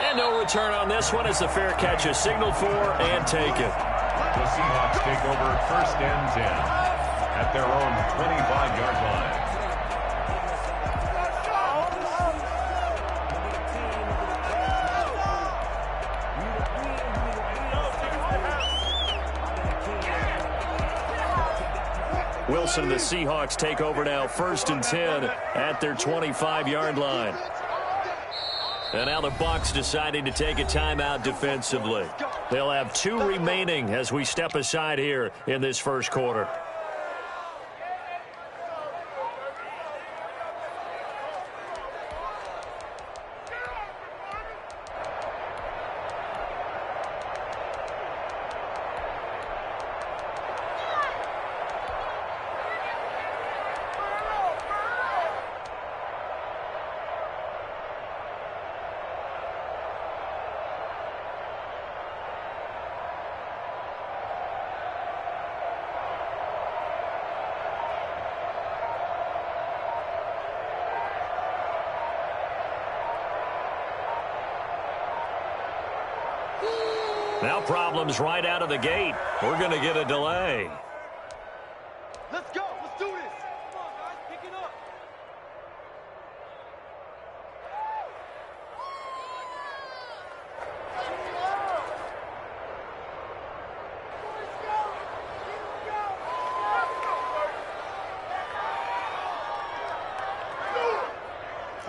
And no return on this one as the fair catch is signaled for and taken. The Seahawks take over 1st and 10 at their own 25-yard line. Wilson, the Seahawks take over now 1st and 10 at their 25-yard line. And now the Bucs deciding to take a timeout defensively. They'll have 2 remaining as we step aside here in this first quarter. Now problems right out of the gate. We're going to get a delay. Let's go. Let's do this. Come on, guys. Pick it up.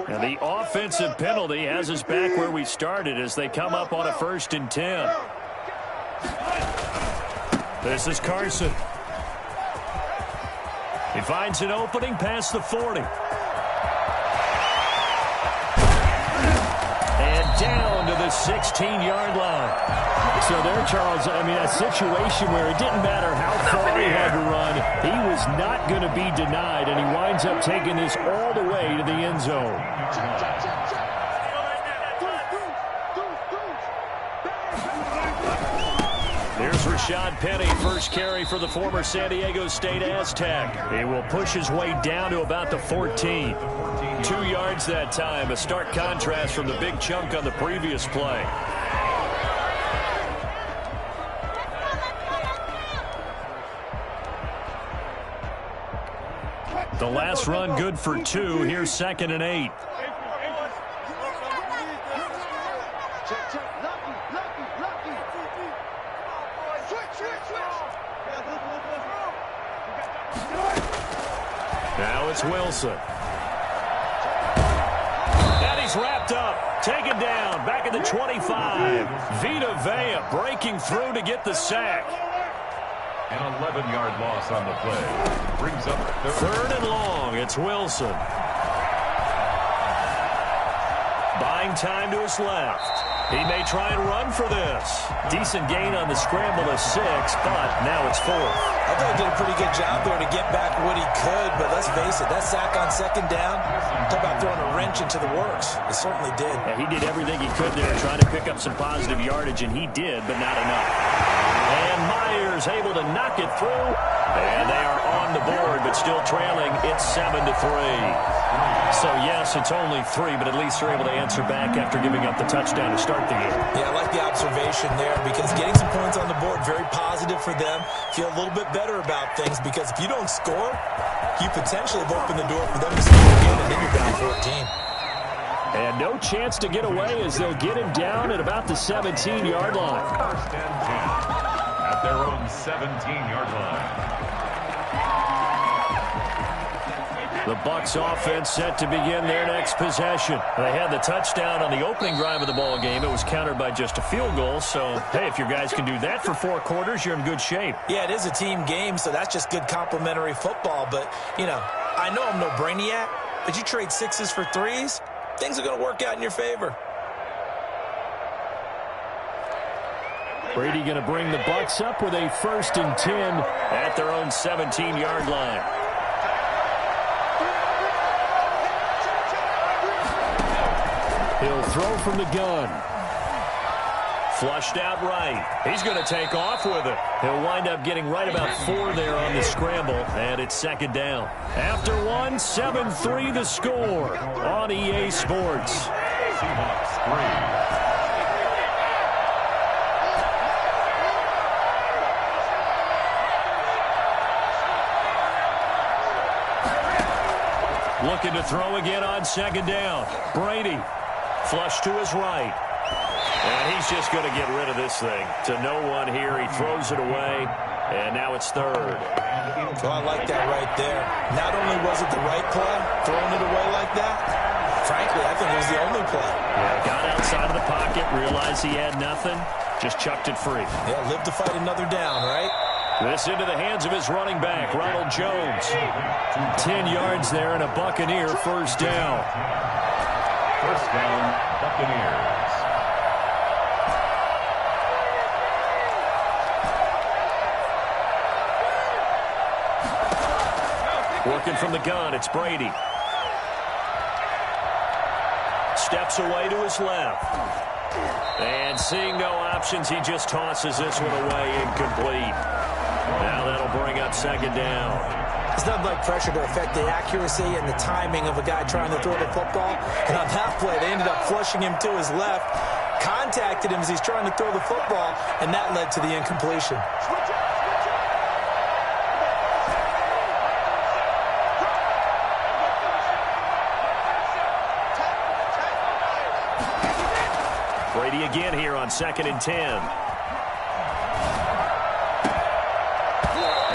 And the offensive penalty has us back where we started as they come up on a 1st and 10. This is Carson. He finds an opening past the 40. And down to the 16-yard line. So there, Charles, I mean, a situation where it didn't matter how far he had to run. He was not going to be denied, and he winds up taking this all the way to the end zone. Here's Rashad Penny, first carry for the former San Diego State Aztec. He will push his way down to about the 14. 2 yards that time, a stark contrast from the big chunk on the previous play. The last run good for 2. Here's 2nd and 8. Now it's Wilson. And he's wrapped up. Taken down. Back at the 25. Vita Vea breaking through to get the sack. An 11-yard loss on the play. Brings up 3rd and long. It's Wilson. Buying time to his left. He may try and run for this. Decent gain on the scramble of 6, but now it's 4th. I thought he did a pretty good job there to get back what he could, but let's face it, that sack on 2nd down, talk about throwing a wrench into the works. It certainly did. Yeah, he did everything he could there trying to pick up some positive yardage, and he did, but not enough. And Myers able to knock it through, and they are on the board, but still trailing. It's 7-3. So, yes, it's only 3, but at least they're able to answer back after giving up the touchdown to start the game. Yeah, I like the observation there because getting some points on the board, very positive for them. Feel a little bit better about things because if you don't score, you potentially have opened the door for them to score again, and then you're down 14. And no chance to get away as they'll get him down at about the 17-yard line. 1st and 10 at their own 17-yard line. The Bucs offense set to begin their next possession. They had the touchdown on the opening drive of the ball game. It was countered by just a field goal. So, hey, if your guys can do that for 4 quarters, you're in good shape. Yeah, it is a team game, so that's just good complimentary football. But, you know, I know I'm no brainiac, but you trade 6s for 3s, things are going to work out in your favor. Brady going to bring the Bucs up with a 1st and 10 at their own 17-yard line. He'll throw from the gun. Flushed out right. He's going to take off with it. He'll wind up getting right about 4 there on the scramble, and it's 2nd down. After 1, 7-3 the score on EA Sports. Seahawks 3, Looking to throw again on second down. Brady, flush to his right. And he's just going to get rid of this thing. To no one here. He throws it away, and now it's third. So I like that right there. Not only was it the right play, throwing it away like that, frankly, I think it was the only play. Yeah, got outside of the pocket, realized he had nothing, just chucked it free. Yeah, live to fight another down, right? This into the hands of his running back, Ronald Jones. 10 yards there and a Buccaneer first down. First down, Buccaneers. Working from the gun, it's Brady. Steps away to his left. And seeing no options, he just tosses this one away, incomplete. Now that'll bring up second down. It's nothing like pressure to affect the accuracy and the timing of a guy trying to throw the football. And on that play, they ended up flushing him to his left, contacted him as he's trying to throw the football, and that led to the incompletion. Brady again here on 2nd and 10.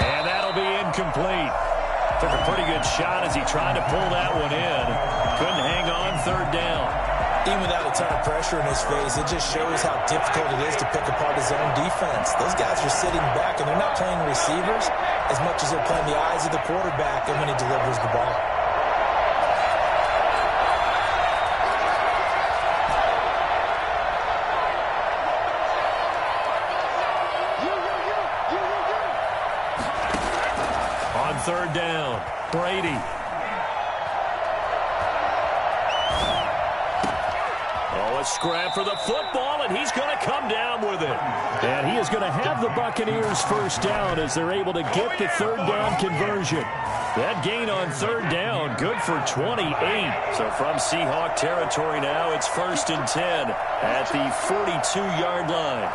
And that'll be incomplete. Took a pretty good shot as he tried to pull that one in. Couldn't hang on third down. Even without a ton of pressure in his face, it just shows how difficult it is to pick apart his own defense. Those guys are sitting back, and they're not playing receivers as much as they're playing the eyes of the quarterback and when he delivers the ball. Third down, Brady. Oh, a scrap for the football, and he's going to come down with it. And he is going to have the Buccaneers first down as they're able to get the third down conversion. That gain on third down, good for 28. So from Seahawk territory now, it's 1st and 10 at the 42-yard line.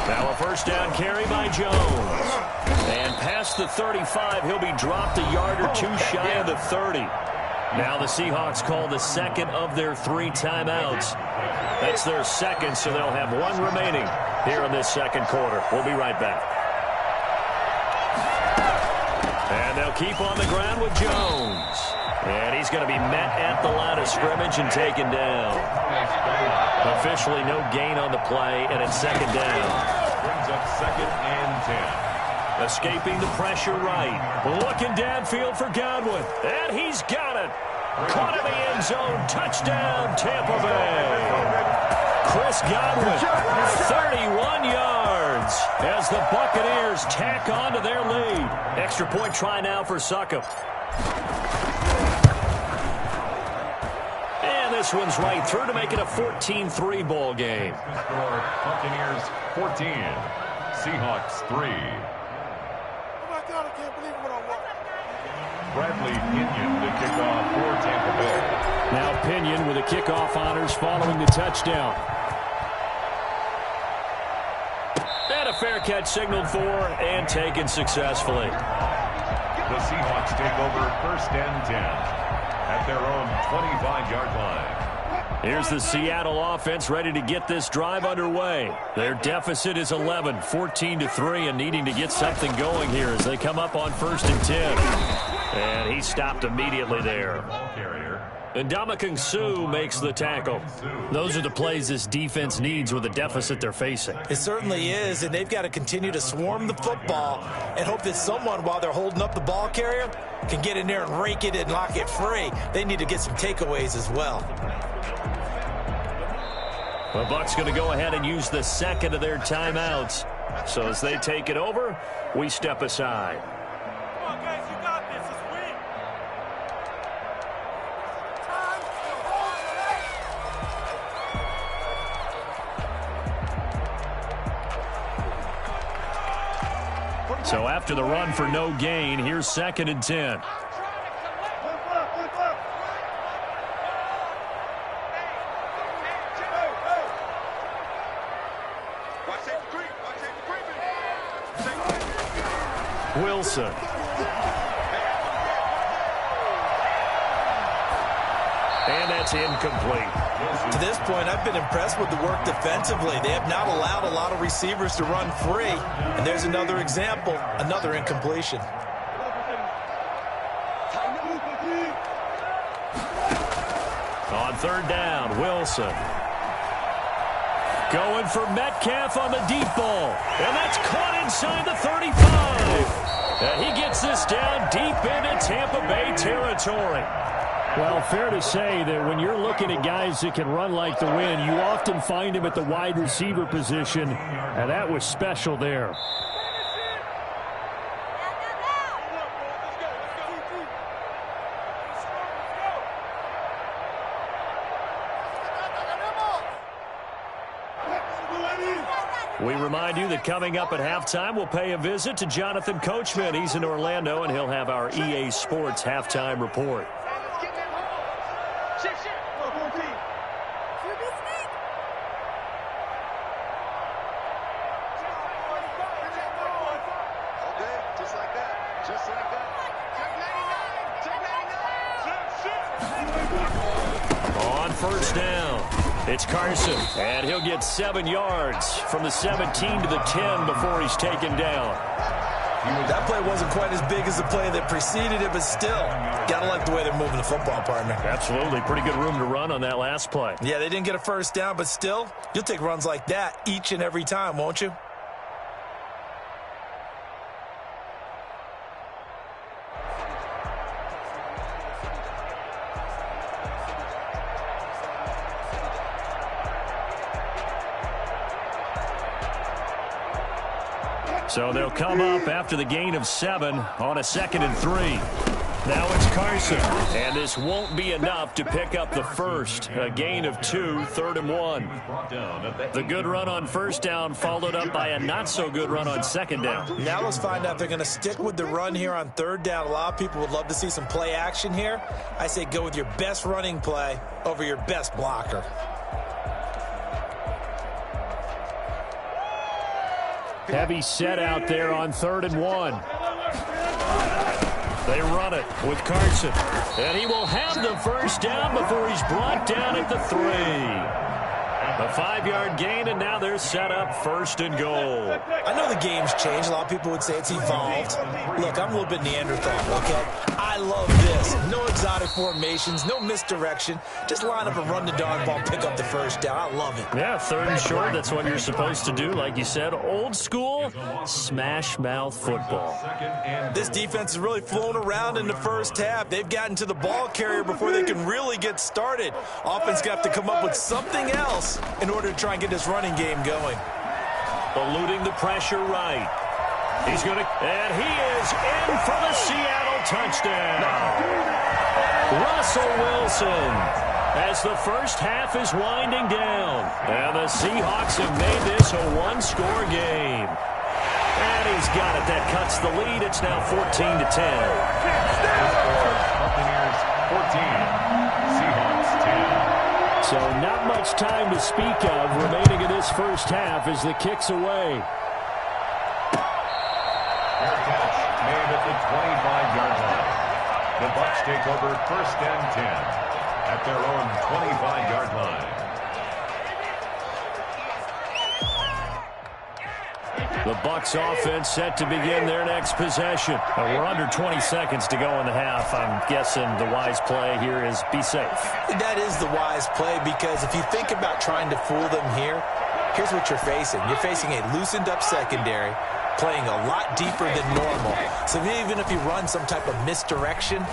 Now a first down carry by Jones. And past the 35, he'll be dropped a yard or two shy of the 30. Now the Seahawks call the second of their 3 timeouts. That's their second, so they'll have one remaining here in this second quarter. We'll be right back. And they'll keep on the ground with Jones. And he's going to be met at the line of scrimmage and taken down. Officially no gain on the play, and it's second down. Brings up 2nd and 10. Escaping the pressure right. Looking downfield for Godwin. And he's got it. Caught in the end zone. Touchdown, Tampa Bay. Chris Godwin, 31 yards as the Buccaneers tack on to their lead. Extra point try now for Succop. And this one's right through to make it a 14-3 ball game. Score, Buccaneers 14, Seahawks 3. God, I can't believe what I want. Bradley Pinion to kick off for Tampa Bay. Now Pinion with the kickoff honors following the touchdown. And a fair catch signaled for and taken successfully. The Seahawks take over 1st and 10 at their own 25-yard line. Here's the Seattle offense ready to get this drive underway. Their deficit is 11, 14-3, and needing to get something going here as they come up on 1st and 10. And he stopped immediately there. Ball carrier. And Ndamukong Suh makes the tackle. Those are the plays this defense needs with the deficit they're facing. It certainly is, and they've got to continue to swarm the football and hope that someone, while they're holding up the ball carrier, can get in there and rake it and lock it free. They need to get some takeaways as well. The Bucs going to go ahead and use the second of their timeouts. So as they take it over, we step aside. Come on, guys, you got this. Let's win. So after the run for no gain, here's 2nd and 10. Wilson And that's incomplete. To this point, I've been impressed with the work defensively. They have not allowed a lot of receivers to run free. And there's another example, another incompletion. On third down, Wilson. Going for Metcalf on the deep ball. And that's caught inside the 35. And he gets this down deep into Tampa Bay territory. Well, fair to say that when you're looking at guys that can run like the wind, you often find him at the wide receiver position, and that was special there. We remind you that coming up at halftime, we'll pay a visit to Jonathan Coachman. He's in Orlando, and he'll have our EA Sports halftime report. On first down, it's Carson, and he'll get 7 yards from the 17 to the 10 before he's taken down. That play wasn't quite as big as the play that preceded it, but still, gotta like the way they're moving the football, partner. Absolutely. Pretty good room to run on that last play. Yeah, they didn't get a first down, but still, you'll take runs like that each and every time, won't you? So they'll come up after the gain of 7 on a 2nd and 3. Now it's Carson, and this won't be enough to pick up the first. A gain of 2, 3rd and 1. The good run on first down followed up by a not-so-good run on 2nd down. Now let's find out if they're going to stick with the run here on 3rd down. A lot of people would love to see some play action here. I say go with your best running play over your best blocker. Heavy set out there on 3rd and 1. They run it with Carson. And he will have the first down before he's brought down at the 3. A 5-yard gain, and now they're set up 1st and goal. I know the game's changed. A lot of people would say it's evolved. Look, I'm a little bit Neanderthal, okay? I love this. No exotic formations, no misdirection. Just line up and run the darn ball, pick up the first down. I love it. Yeah, 3rd and short, that's what you're supposed to do. Like you said, old school, smash mouth football. This defense has really flown around in the first half. They've gotten to the ball carrier before they can really get started. Offense got to come up with something else in order to try and get this running game going. Eluding the pressure right. He's going to, and he is in for the Seattle touchdown. Russell Wilson, as the first half is winding down. And the Seahawks have made this a one-score game. And he's got it. That cuts the lead. It's now 14-10. Buccaneers 14, Seahawks 10. So not much time to speak of remaining in this first half as the kick's away. Fair catch made at the 25-yard line. The Bucs take over 1st and 10 at their own 25-yard line. The Bucs offense set to begin their next possession. We're under 20 seconds to go in the half. I'm guessing the wise play here is be safe. That is the wise play, because if you think about trying to fool them here, here's what you're facing. You're facing a loosened up secondary, playing a lot deeper than normal. So even if you run some type of misdirection,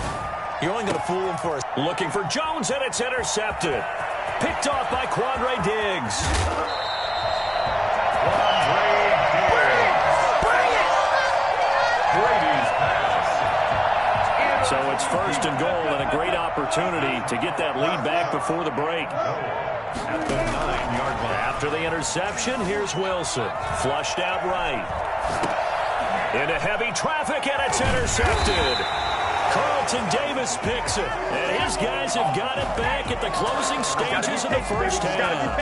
you're only going to fool them for a... Looking for Jones, and it's intercepted. Picked off by Quandre Diggs. So it's 1st and goal, and a great opportunity to get that lead back before the break. At the 9-yard line. After the interception, here's Wilson. Flushed out right. Into heavy traffic, and it's intercepted. Carlton Davis picks it, and his guys have got it back at the closing stages of the first half.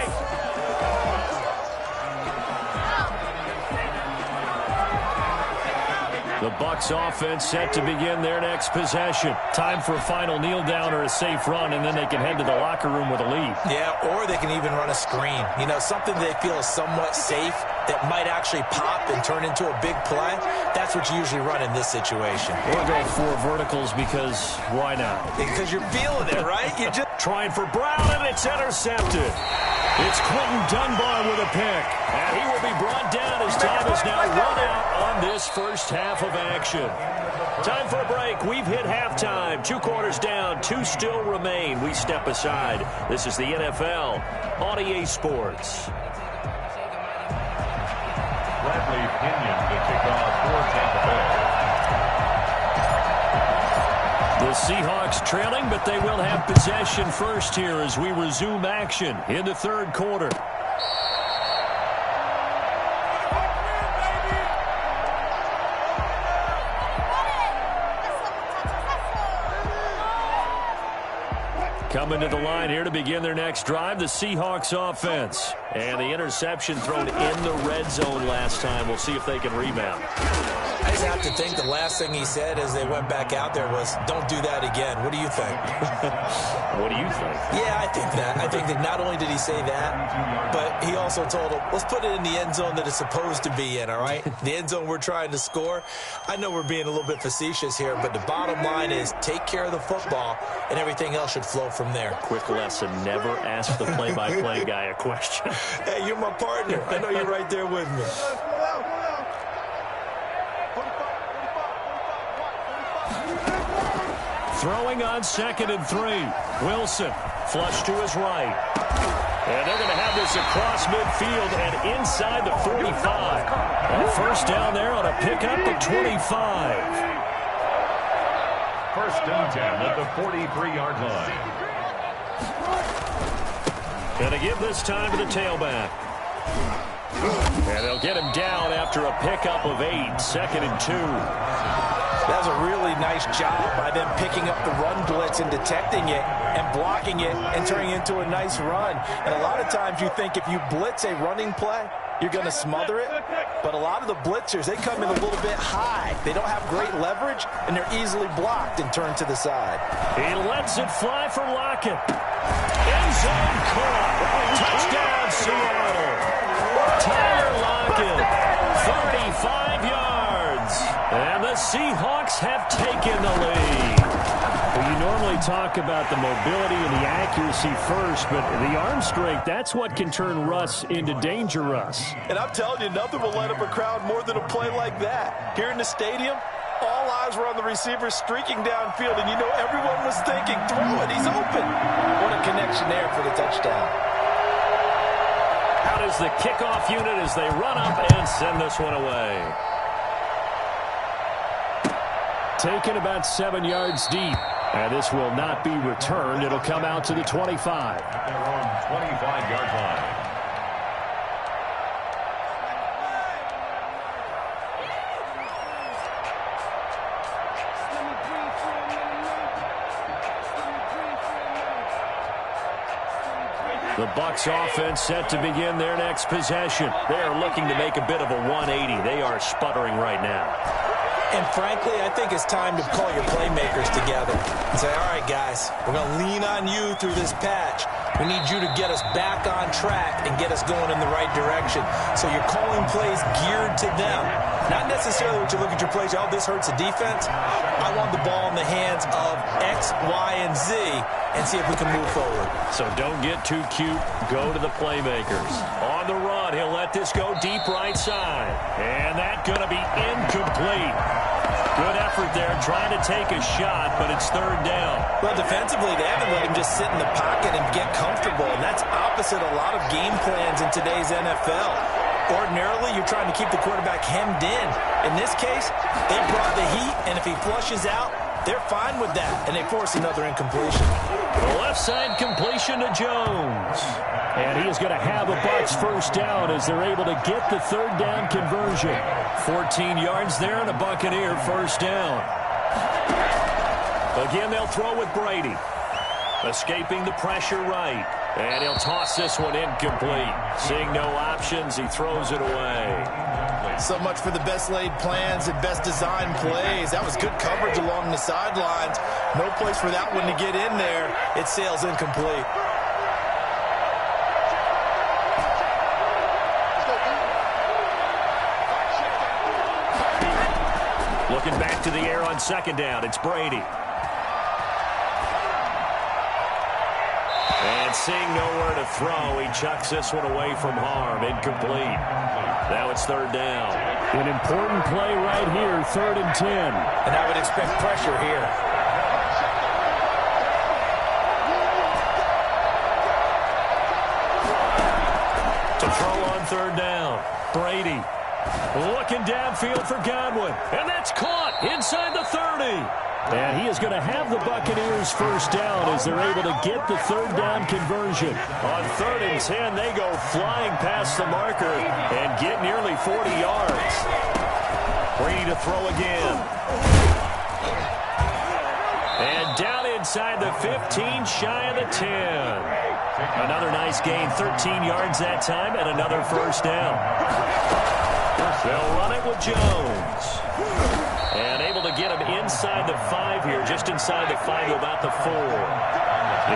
The Bucs offense set to begin their next possession. Time for a final kneel down or a safe run, and then they can head to the locker room with a lead. Yeah, or they can even run a screen. You know, something they feel is somewhat safe that might actually pop and turn into a big play. That's what you usually run in this situation. Or go 4 verticals because why not? Because you're feeling it, right? You just trying for Brown, and it's intercepted. It's Quentin Dunbar with a pick. And he will be brought down as time is now run out on this first half of action. Time for a break. We've hit halftime. 2 quarters down, 2 still remain. We step aside. This is the NFL on EA Sports. Bradley Pinion to kick off for Tampa Bay. The Seahawks trailing, but they will have possession first here as we resume action in the third quarter. Coming to the line here to begin their next drive, the Seahawks offense. And the interception thrown in the red zone last time. We'll see if they can rebound. I just have to think the last thing he said as they went back out there was, don't do that again. What do you think? What do you think? Yeah, I think that. I think that not only did he say that, but he also told him, let's put it in the end zone that it's supposed to be in, all right? The end zone we're trying to score. I know we're being a little bit facetious here, but the bottom line is take care of the football, and everything else should flow from there. Quick lesson, never ask the play-by-play guy a question. Hey, you're my partner. I know you're right there with me. Throwing on 2nd and 3. Wilson, flush to his right. And they're going to have this across midfield and inside the 45. And first down there on a pickup at 25. First and 10 at the 43-yard line. Going to give this time to the tailback. And they'll get him down after a pickup of 8. 2nd and 2. That was a really nice job by them picking up the run blitz and detecting it and blocking it and turning it into a nice run. And a lot of times you think if you blitz a running play, you're going to smother it. But a lot of the blitzers, they come in a little bit high. They don't have great leverage, and they're easily blocked and turned to the side. He lets it fly for Lockett. End zone caught. Touchdown, Seattle. Tyler Lockett, 35 yards. And the Seahawks have taken the lead. Well, you normally talk about the mobility and the accuracy first, but the arm strength, that's what can turn Russ into danger Russ. And I'm telling you, nothing will light up a crowd more than a play like that. Here in the stadium, all eyes were on the receiver streaking downfield, and you know everyone was thinking, throw it, he's open. What a connection there for the touchdown. Out is the kickoff unit as they run up and send this one away. Taken about 7 yards deep. And this will not be returned. It'll come out to the 25. At their own 25-yard line. The Bucs offense set to begin their next possession. They are looking to make a bit of a 180. They are sputtering right now. And frankly, I think it's time to call your playmakers together and say, all right, guys, we're going to lean on you through this patch. We need you to get us back on track and get us going in the right direction. So you're calling plays geared to them. Not necessarily what you look at your plays, oh, this hurts the defense. I want the ball in the hands of X, Y, and Z and see if we can move forward. So don't get too cute. Go to the playmakers. On the run, he'll let this go deep right side. And that's going to be incomplete. Good effort there, trying to take a shot, but it's third down. Well, defensively, they haven't let him just sit in the pocket and get comfortable, and that's opposite a lot of game plans in today's NFL. Ordinarily, you're trying to keep the quarterback hemmed in. In this case, they brought the heat, and if he flushes out, they're fine with that, and they force another incompletion. The left side completion to Jones. And he is going to have a Bucs first down as they're able to get the third down conversion. 14 yards there and a Buccaneer first down. Again, they'll throw with Brady. Escaping the pressure right. And he'll toss this one incomplete. Seeing no options, he throws it away. So much for the best laid plans and best designed plays. That was good coverage along the sidelines. No place for that one to get in there. It sails incomplete. Looking back to the air on second down, it's Brady. And seeing nowhere to throw, he chucks this one away from harm. Incomplete. Now it's third down. An important play right here, 3rd and 10. And I would expect pressure here. To throw on third down, Brady. Looking downfield for Godwin. And that's caught inside the 30. And he is going to have the Buccaneers first down as they're able to get the third down conversion. On 3rd and 10, they go flying past the marker and get nearly 40 yards. Brady to throw again. And down inside the 15, shy of the 10. Another nice gain, 13 yards that time, and another first down. They'll run it with Jones. And able to get him inside the 5 here, just inside the 5 to about the 4.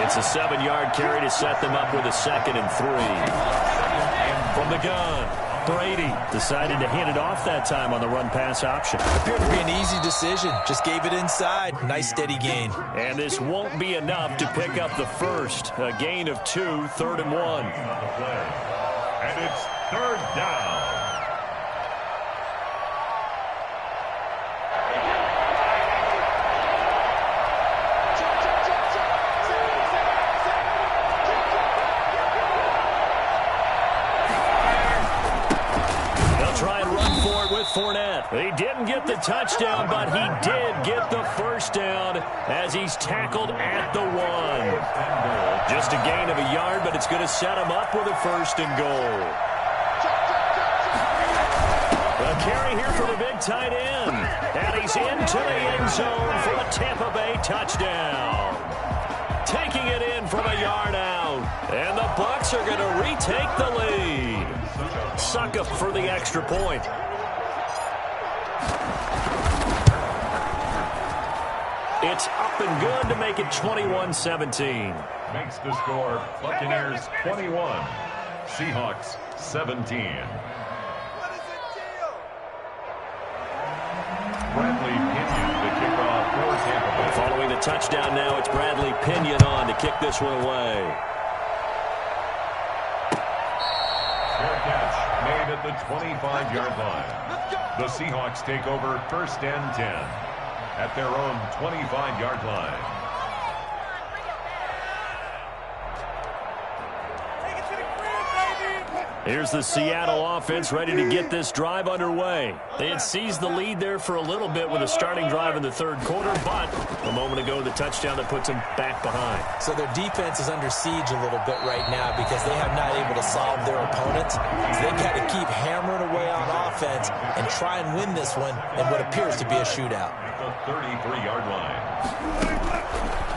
It's a 7-yard carry to set them up with a 2nd and 3. From the gun, Brady decided to hand it off that time on the run-pass option. Appeared to be an easy decision. Just gave it inside. Nice steady gain. And this won't be enough to pick up the first. A gain of 2, 3rd and 1. And it's third down. Fournette. He didn't get the touchdown, but he did get the first down as he's tackled at the 1. Just a gain of a yard, but it's going to set him up with a 1st and goal. A carry here for the big tight end. And he's into the end zone for a Tampa Bay touchdown. Taking it in from a yard out. And the Bucs are going to retake the lead. Suckup for the extra point. It's up and good to make it 21-17. Makes the score Buccaneers 21, Seahawks 17. Bradley Pinion, the kickoff for Tampa Bay. Following the touchdown now, it's Bradley Pinion on to kick this one away. Fair catch made at the 25-yard line. The Seahawks take over 1st and 10 at their own 25-yard line. Here's the Seattle offense ready to get this drive underway. They had seized the lead there for a little bit with a starting drive in the 3rd quarter, but a moment ago the touchdown that puts them back behind. So their defense is under siege a little bit right now because they have not able to solve their opponent. So they've got to keep hammering away on offense and try and win this one in what appears to be a shootout. At the 33-yard line.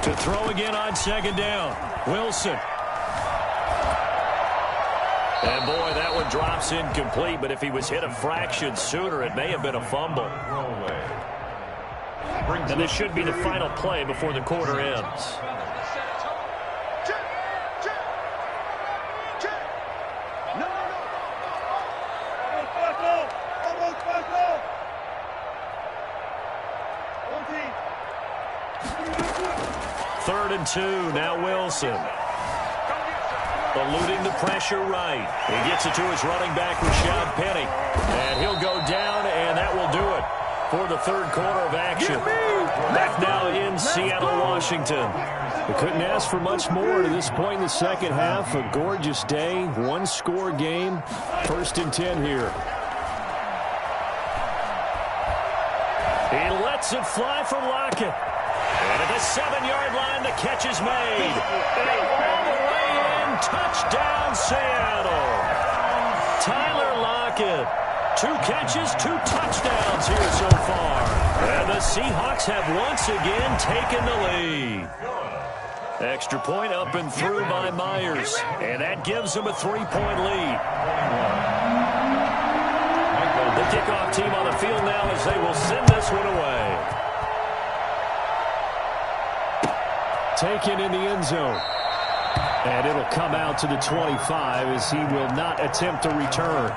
To throw again on 2nd down, Wilson. And boy, that one drops incomplete, but if he was hit a fraction sooner, it may have been a fumble. And this should be the final play before the quarter ends. Third and 2, now Wilson. Eluding the pressure right. He gets it to his running back, Rashad Penny. And he'll go down, and that will do it for the 3rd quarter of action. Back now in Seattle, Washington. We couldn't ask for much more to this point in the second half. A gorgeous day, 1-score game. 1st and 10 here. He lets it fly for Lockett. And at the 7-yard line, the catch is made. And all the way in, touchdown Seattle. Tyler Lockett. 2 catches, 2 touchdowns here so far. And the Seahawks have once again taken the lead. Extra point up and through by Myers. And that gives them a 3-point lead. Michael The kickoff team on the field now as they will send this one away. Taken in the end zone. And it'll come out to the 25 as he will not attempt to return.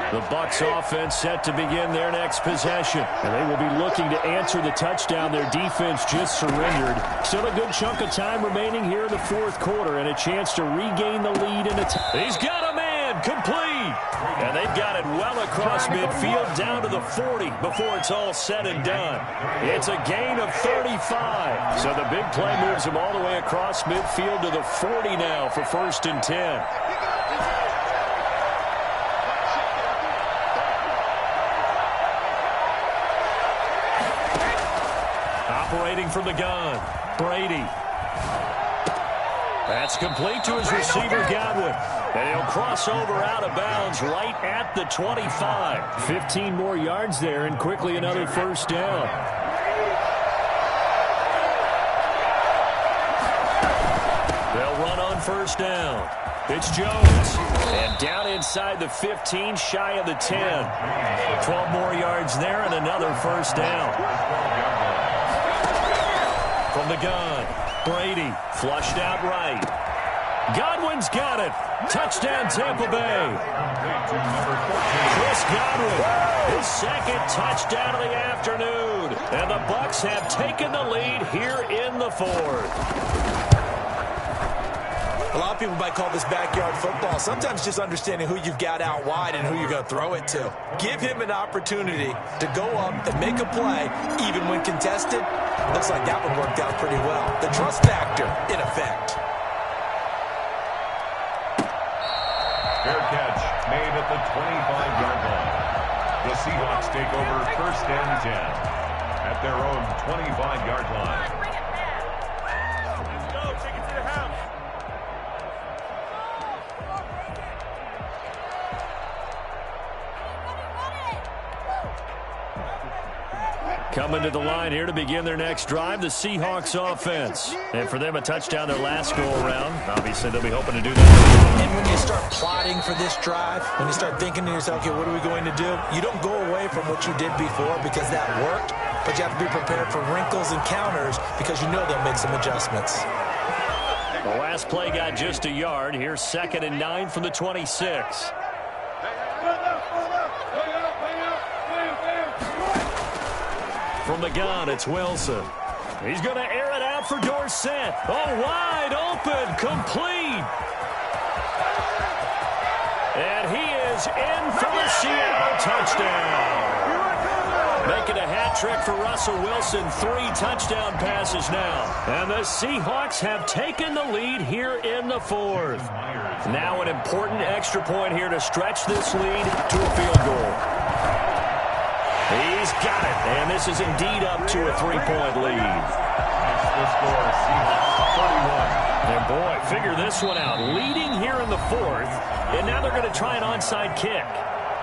The Bucs offense set to begin their next possession. And they will be looking to answer the touchdown their defense just surrendered. Still a good chunk of time remaining here in the fourth quarter and a chance to regain the lead in He's got a man, complete. And they've got it well across midfield down to the 40 before it's all said and done. It's a gain of 35. So the big play moves him all the way across midfield to the 40 now for 1st and 10. Operating from the gun, Brady. That's complete to his receiver, Godwin. And he'll cross over out of bounds right at the 25. 15 more yards there and quickly another first down. They'll run on first down. It's Jones. And down inside the 15, shy of the 10. 12 more yards there and another first down. From the gun, Brady flushed out right. Godwin's got it. Touchdown, Tampa Bay. Chris Godwin, his second touchdown of the afternoon. And the Bucs have taken the lead here in the fourth. A lot of people might call this backyard football. Sometimes just understanding who you've got out wide and who you're going to throw it to. Give him an opportunity to go up and make a play, even when contested. Looks like that one worked out pretty well. The trust factor, in effect. Fair catch made at the 25-yard line. The Seahawks take over 1st and 10 at their own 25-yard line. Coming to the line here to begin their next drive, the Seahawks offense. And for them, a touchdown their last go-around. Obviously, they'll be hoping to do that. And when you start plotting for this drive, when you start thinking to yourself, okay, what are we going to do? You don't go away from what you did before because that worked, but you have to be prepared for wrinkles and counters because you know they'll make some adjustments. The last play got just a yard. Here's 2nd and 9 from the 26. From the gun, it's Wilson. He's going to air it out for Dorsett. Oh, wide open, complete. And he is in for the Seattle touchdown. Making a hat trick for Russell Wilson. 3 touchdown passes now. And the Seahawks have taken the lead here in the fourth. Now an important extra point here to stretch this lead to a field goal. He's got it, and this is indeed up to a 3-point lead. That's the score, Seahawks 31. And boy, figure this one out. Leading here in the fourth, and now they're going to try an onside kick.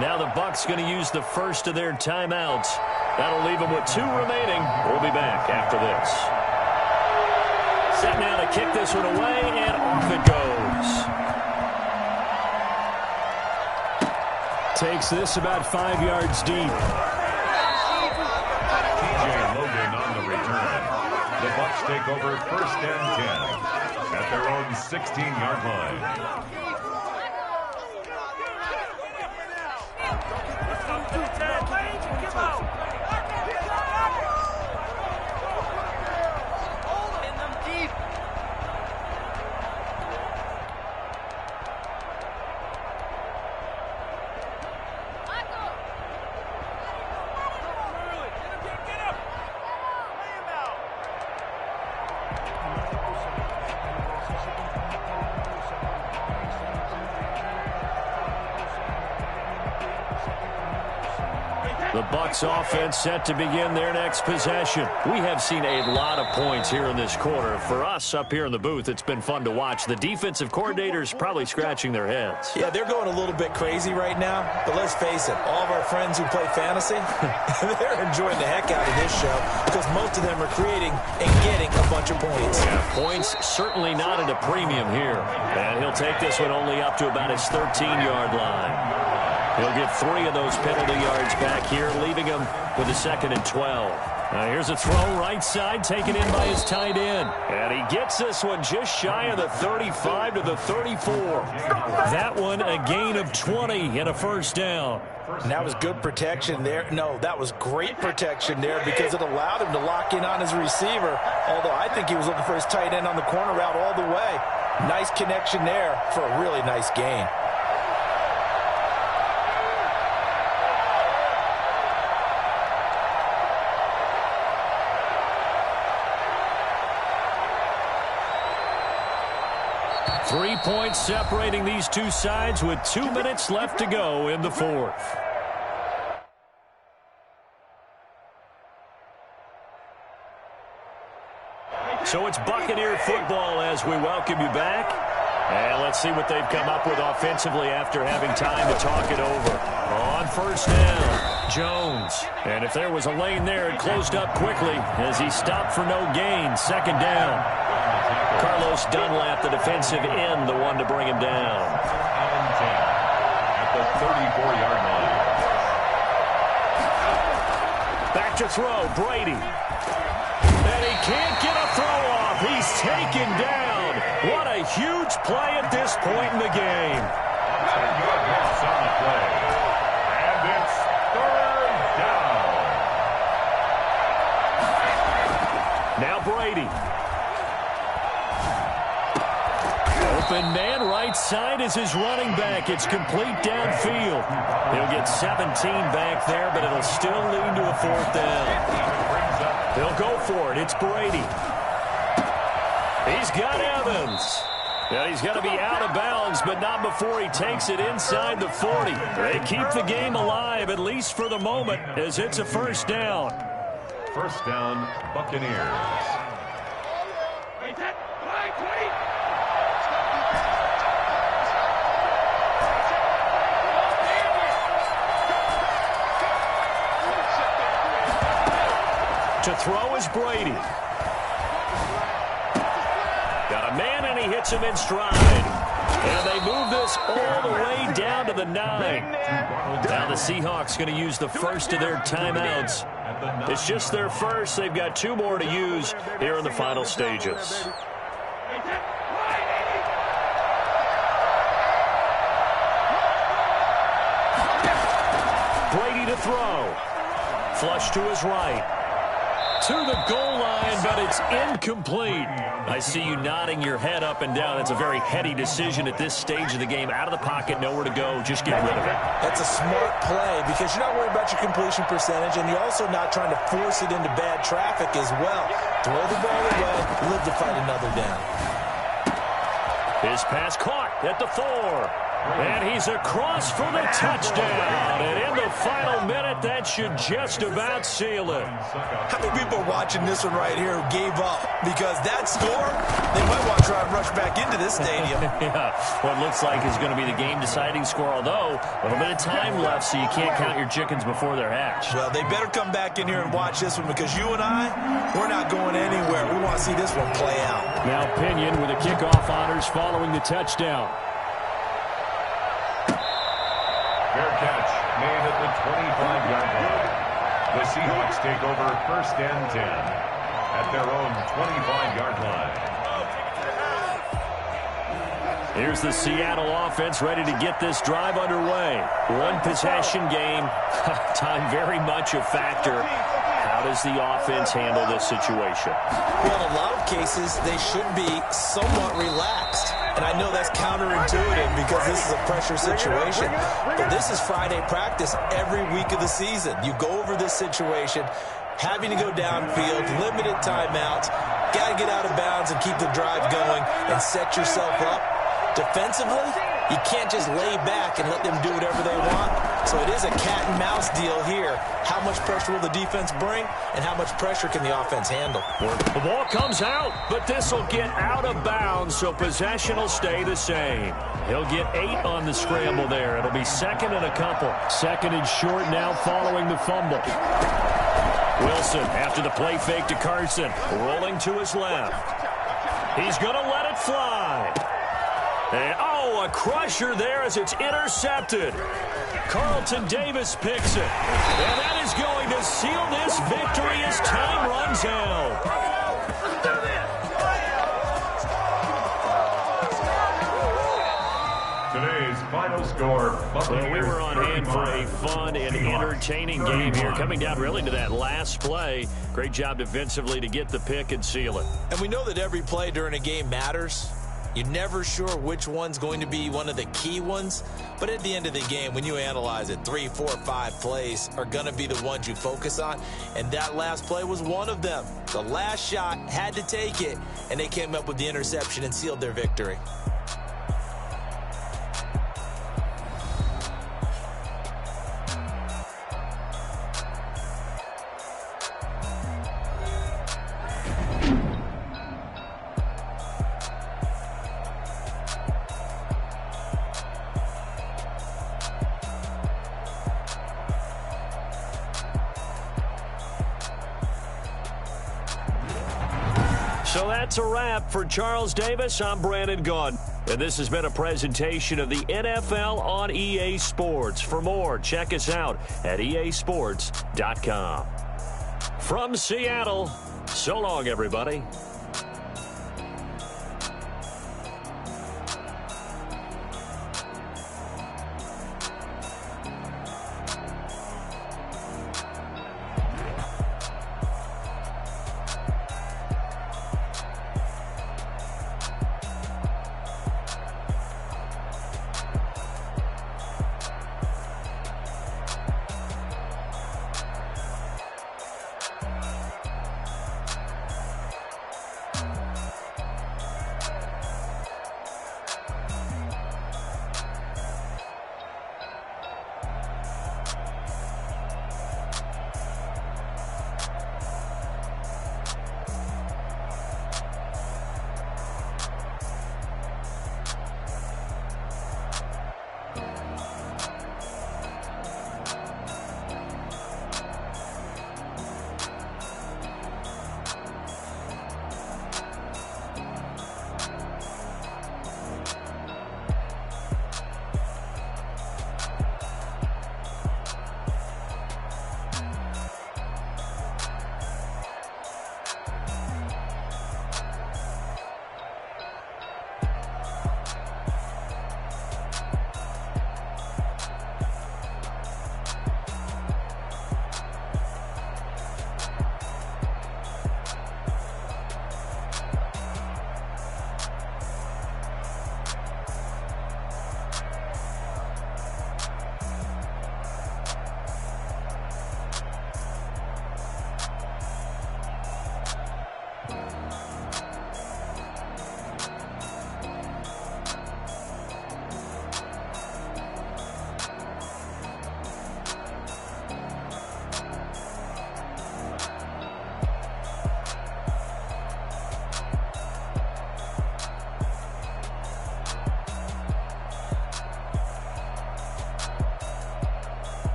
Now the Bucs going to use the first of their timeouts. That'll leave them with 2 remaining. We'll be back after this. Set now to kick this one away, and off it goes. Takes this about 5 yards deep. Logan on the return. The Bucs take over 1st and 10 at their own 16-yard line. Bucs offense set to begin their next possession. We have seen a lot of points here in this quarter. For us up here in the booth, it's been fun to watch. The defensive coordinators probably scratching their heads. Yeah, they're going a little bit crazy right now, but let's face it, all of our friends who play fantasy, they're enjoying the heck out of this show because most of them are creating and getting a bunch of points. Yeah, points certainly not at a premium here. And he'll take this one only up to about his 13-yard line. He'll get 3 of those penalty yards back here, leaving him with a 2nd and 12. Here's a throw right side, taken in by his tight end. And he gets this one just shy of the 35 to the 34. That one a gain of 20 and a first down. And that was good protection there. No, that was great protection there because it allowed him to lock in on his receiver, although I think he was looking for his tight end on the corner route all the way. Nice connection there for a really nice gain. Three points separating these two sides with 2 minutes left to go in the fourth. So it's Buccaneer football as we welcome you back. And let's see what they've come up with offensively after having time to talk it over. On first down, Jones. And if there was a lane there, it closed up quickly as he stopped for no gain. 2nd down. Carlos Dunlap, the defensive end, the one to bring him down. And 10 at the 34-yard line. Back to throw, Brady. And he can't get a throw off. He's taken down. What a huge play at this point in the game. 10-yard loss on the play. And it's 3rd down. Now Brady. Open man right side is his running back. It's complete downfield. He'll get 17 back there, but it'll still lead to a 4th down. He'll go for it. It's Brady. He's got Evans. Yeah, he's going to be out of bounds, but not before he takes it inside the 40. They keep the game alive, at least for the moment, as it's a 1st down. 1st down, Buccaneers. To throw is Brady. Got a man, and he hits him in stride. And they move this all the way down to the 9. Now the Seahawks going to use the first of their timeouts. It's just their first. They've got 2 more to use here in the final stages. Brady to throw. Flush to his right. To the goal line, but it's incomplete. I see you nodding your head up and down. It's a very heady decision at this stage of the game. Out of the pocket, nowhere to go. Just get rid of it. That's a smart play because you're not worried about your completion percentage, and you're also not trying to force it into bad traffic as well. Throw the ball away, live to fight another down. His pass caught at the 4. And he's across for the touchdown. And in the final minute, that should just about seal it. How many people are watching this one right here who gave up? Because that score, they might want to try and rush back into this stadium. Yeah, what looks like is going to be the game-deciding score, although a little bit of time left, so you can't count your chickens before they're hatched. Well, they better come back in here and watch this one because you and I, we're not going anywhere. We want to see this one play out. Now Pinion with the kickoff honors following the touchdown. Fair catch made at the 25-yard line. The Seahawks take over 1st and 10 at their own 25-yard line. Here's the Seattle offense ready to get this drive underway. One possession game. Time very much a factor. How does the offense handle this situation? Well, in a lot of cases, they should be somewhat relaxed. And I know that's counterintuitive because this is a pressure situation. But this is Friday practice every week of the season. You go over this situation, having to go downfield, limited timeouts, got to get out of bounds and keep the drive going and set yourself up. Defensively, you can't just lay back and let them do whatever they want. So it is a cat and mouse deal here. How much pressure will the defense bring, and how much pressure can the offense handle? The ball comes out, but this will get out of bounds, so possession will stay the same. He'll get 8 on the scramble there. It'll be second and a couple. Second and short now following the fumble. Wilson, after the play fake to Carson, rolling to his left. He's going to let it fly. And, a crusher there as it's intercepted. Carlton Davis picks it. And that is going to seal this victory as time runs out. Today's final score. Well, we were on hand for a fun and entertaining game here, coming down really to that last play. Great job defensively to get the pick and seal it. And we know that every play during a game matters. You're never sure which one's going to be one of the key ones. But at the end of the game, when you analyze it, 3, 4, 5 plays are going to be the ones you focus on. And that last play was one of them. The last shot had to take it, and they came up with the interception and sealed their victory. So that's a wrap for Charles Davis. I'm Brandon Gaudin. And this has been a presentation of the NFL on EA Sports. For more, check us out at easports.com. From Seattle, so long, everybody.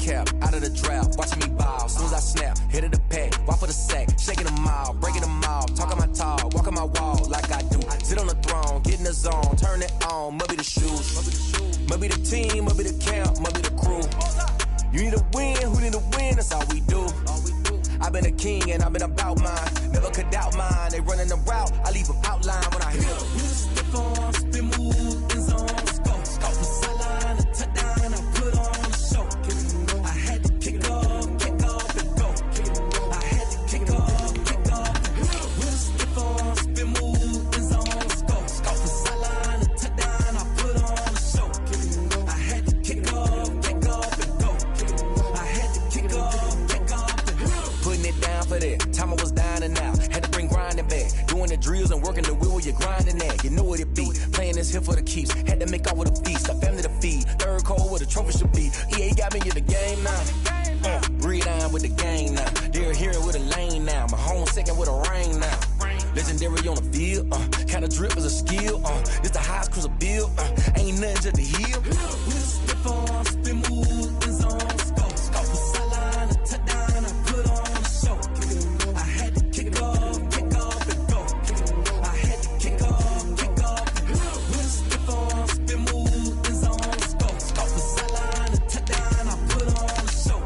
cap, out of the draft, watching me ball. Soon as I snap, hit of the pack, walk for the sack, shaking them all, breaking them all, talking my talk, walking my wall like I do. Sit on the throne, get in the zone, turn it on, must be the shoes, must be the team, must be the camp, must be the crew. You need a win, who need a win, that's all we do. I've been a king and I've been about mine, never could doubt mine. They running the route, I leave them outline when I hit them. Stiff on, spin move, in zone, scope the sideline, a touchdown, I put on the show. I had to kick off and go. I had to kick off and go. Stiff on, spin move, in zone, scope the sideline, a touchdown, I put on the show. I had to kick off and go. I had to kick off and go. Putting it down for that, time I was down and out. Had to bring grinding back, doing the drills and working the wheel where you're grinding at. You know what it be, playing this here for the keeps. Had to make off with a feast, a family to feed. Third cold where the trophy should be. EA got me in the game now. Breathe on with the game now. They're here with a lane now. My home second with a rain now. Legendary on the field, kind of drip is a skill. This the highest cruiser bill, ain't nothing just to heal. Step on, spin move, in zone, scope the sideline, a touchdown, I put on the show. I had to kick off and go. I had to kick off and go. Step on, spin move, in zone, scope the sideline, a touchdown, I put on the show.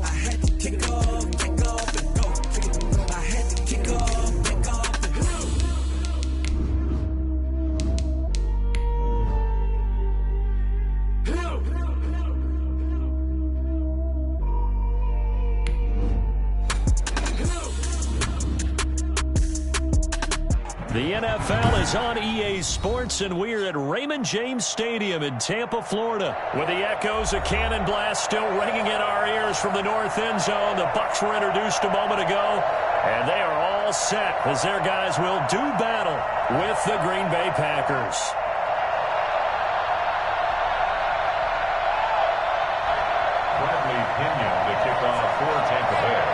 I had to kick off and go. I had to kick off and go. The NFL is on EA Sports, and we're at Raymond James Stadium in Tampa, Florida, with the echoes of Cannon Blast still ringing in our ears from the north end zone. The Bucs were introduced a moment ago, and they are all set as their guys will do battle with the Green Bay Packers. Bradley Pinion to kick off for Tampa Bay.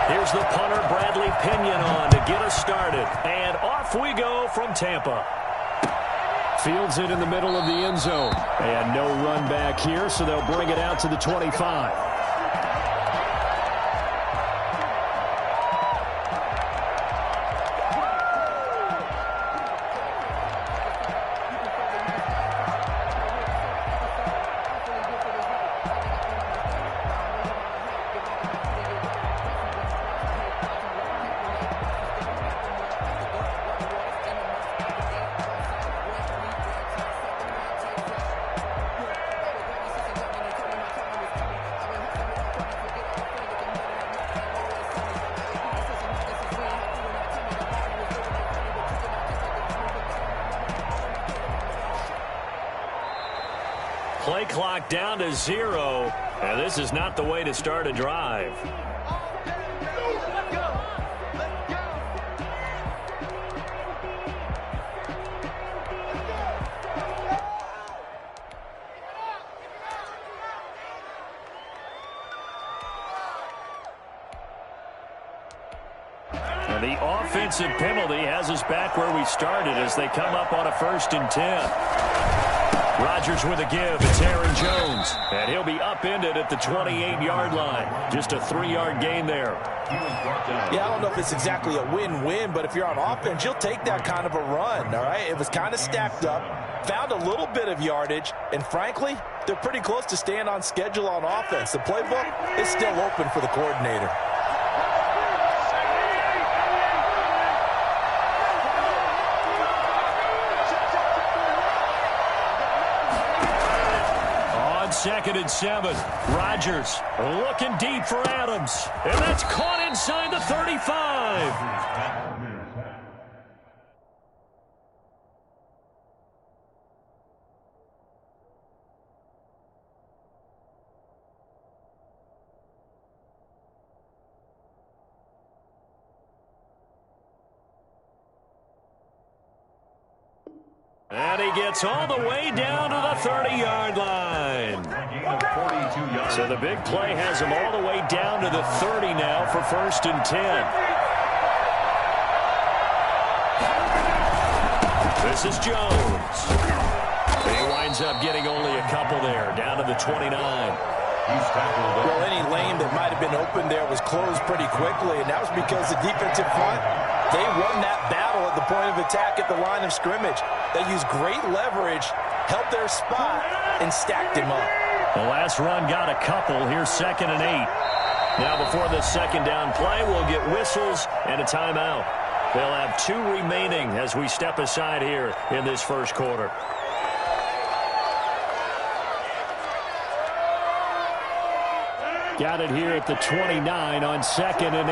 Here's the punter, Bradley Pinion, on to get us started. And off we go from Tampa. Fields it in the middle of the end zone. And no run back here, so they'll bring it out to the 25. Play clock down to 0, and this is not the way to start a drive. And the offensive penalty has us back where we started as they come up on a 1st and 10. Rodgers with a give. It's Aaron Jones. And he'll be upended at the 28-yard line. Just a 3-yard gain there. Yeah, I don't know if it's exactly a win-win, but if you're on offense, you'll take that kind of a run, all right? It was kind of stacked up, found a little bit of yardage, and frankly, they're pretty close to staying on schedule on offense. The playbook is still open for the coordinator. Second and 7. Rodgers looking deep for Adams. And that's caught inside the 35. And he gets all the way down to the 30-yard line. So the big play has him all the way down to the 30 now for 1st and 10. This is Jones. He winds up getting only a couple there, down to the 29. Well, any lane that might have been open there was closed pretty quickly, and that was because the defensive front, they won that battle at the point of attack at the line of scrimmage. They used great leverage, held their spot, and stacked him up. The last run got a couple. Here's 2nd and 8. Now before this second down play, we'll get whistles and a timeout. They'll have 2 remaining as we step aside here in this first quarter. Got it here at the 29 on 2nd and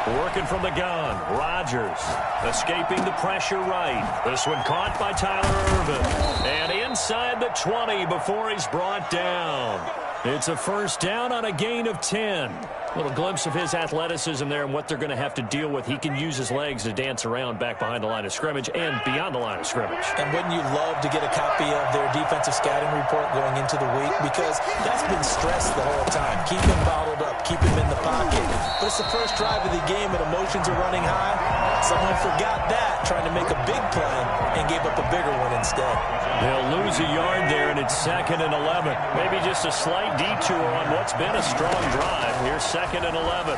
8. Working from the gun, Rodgers escaping the pressure right. This one caught by Tyler Ervin. And inside the 20 before he's brought down. It's a first down on a gain of 10. A little glimpse of his athleticism there and what they're going to have to deal with. He can use his legs to dance around back behind the line of scrimmage and beyond the line of scrimmage. And wouldn't you love to get a copy of their defensive scouting report going into the week? Because that's been stressed the whole time. Keep him bottled up. Keep him in the pocket. But it's the first drive of the game and emotions are running high. Someone forgot that, trying to make a big play, and gave up a bigger one instead. They'll lose a yard there, and it's 2nd and 11. Maybe just a slight detour on what's been a strong drive. Here's 2nd and 11.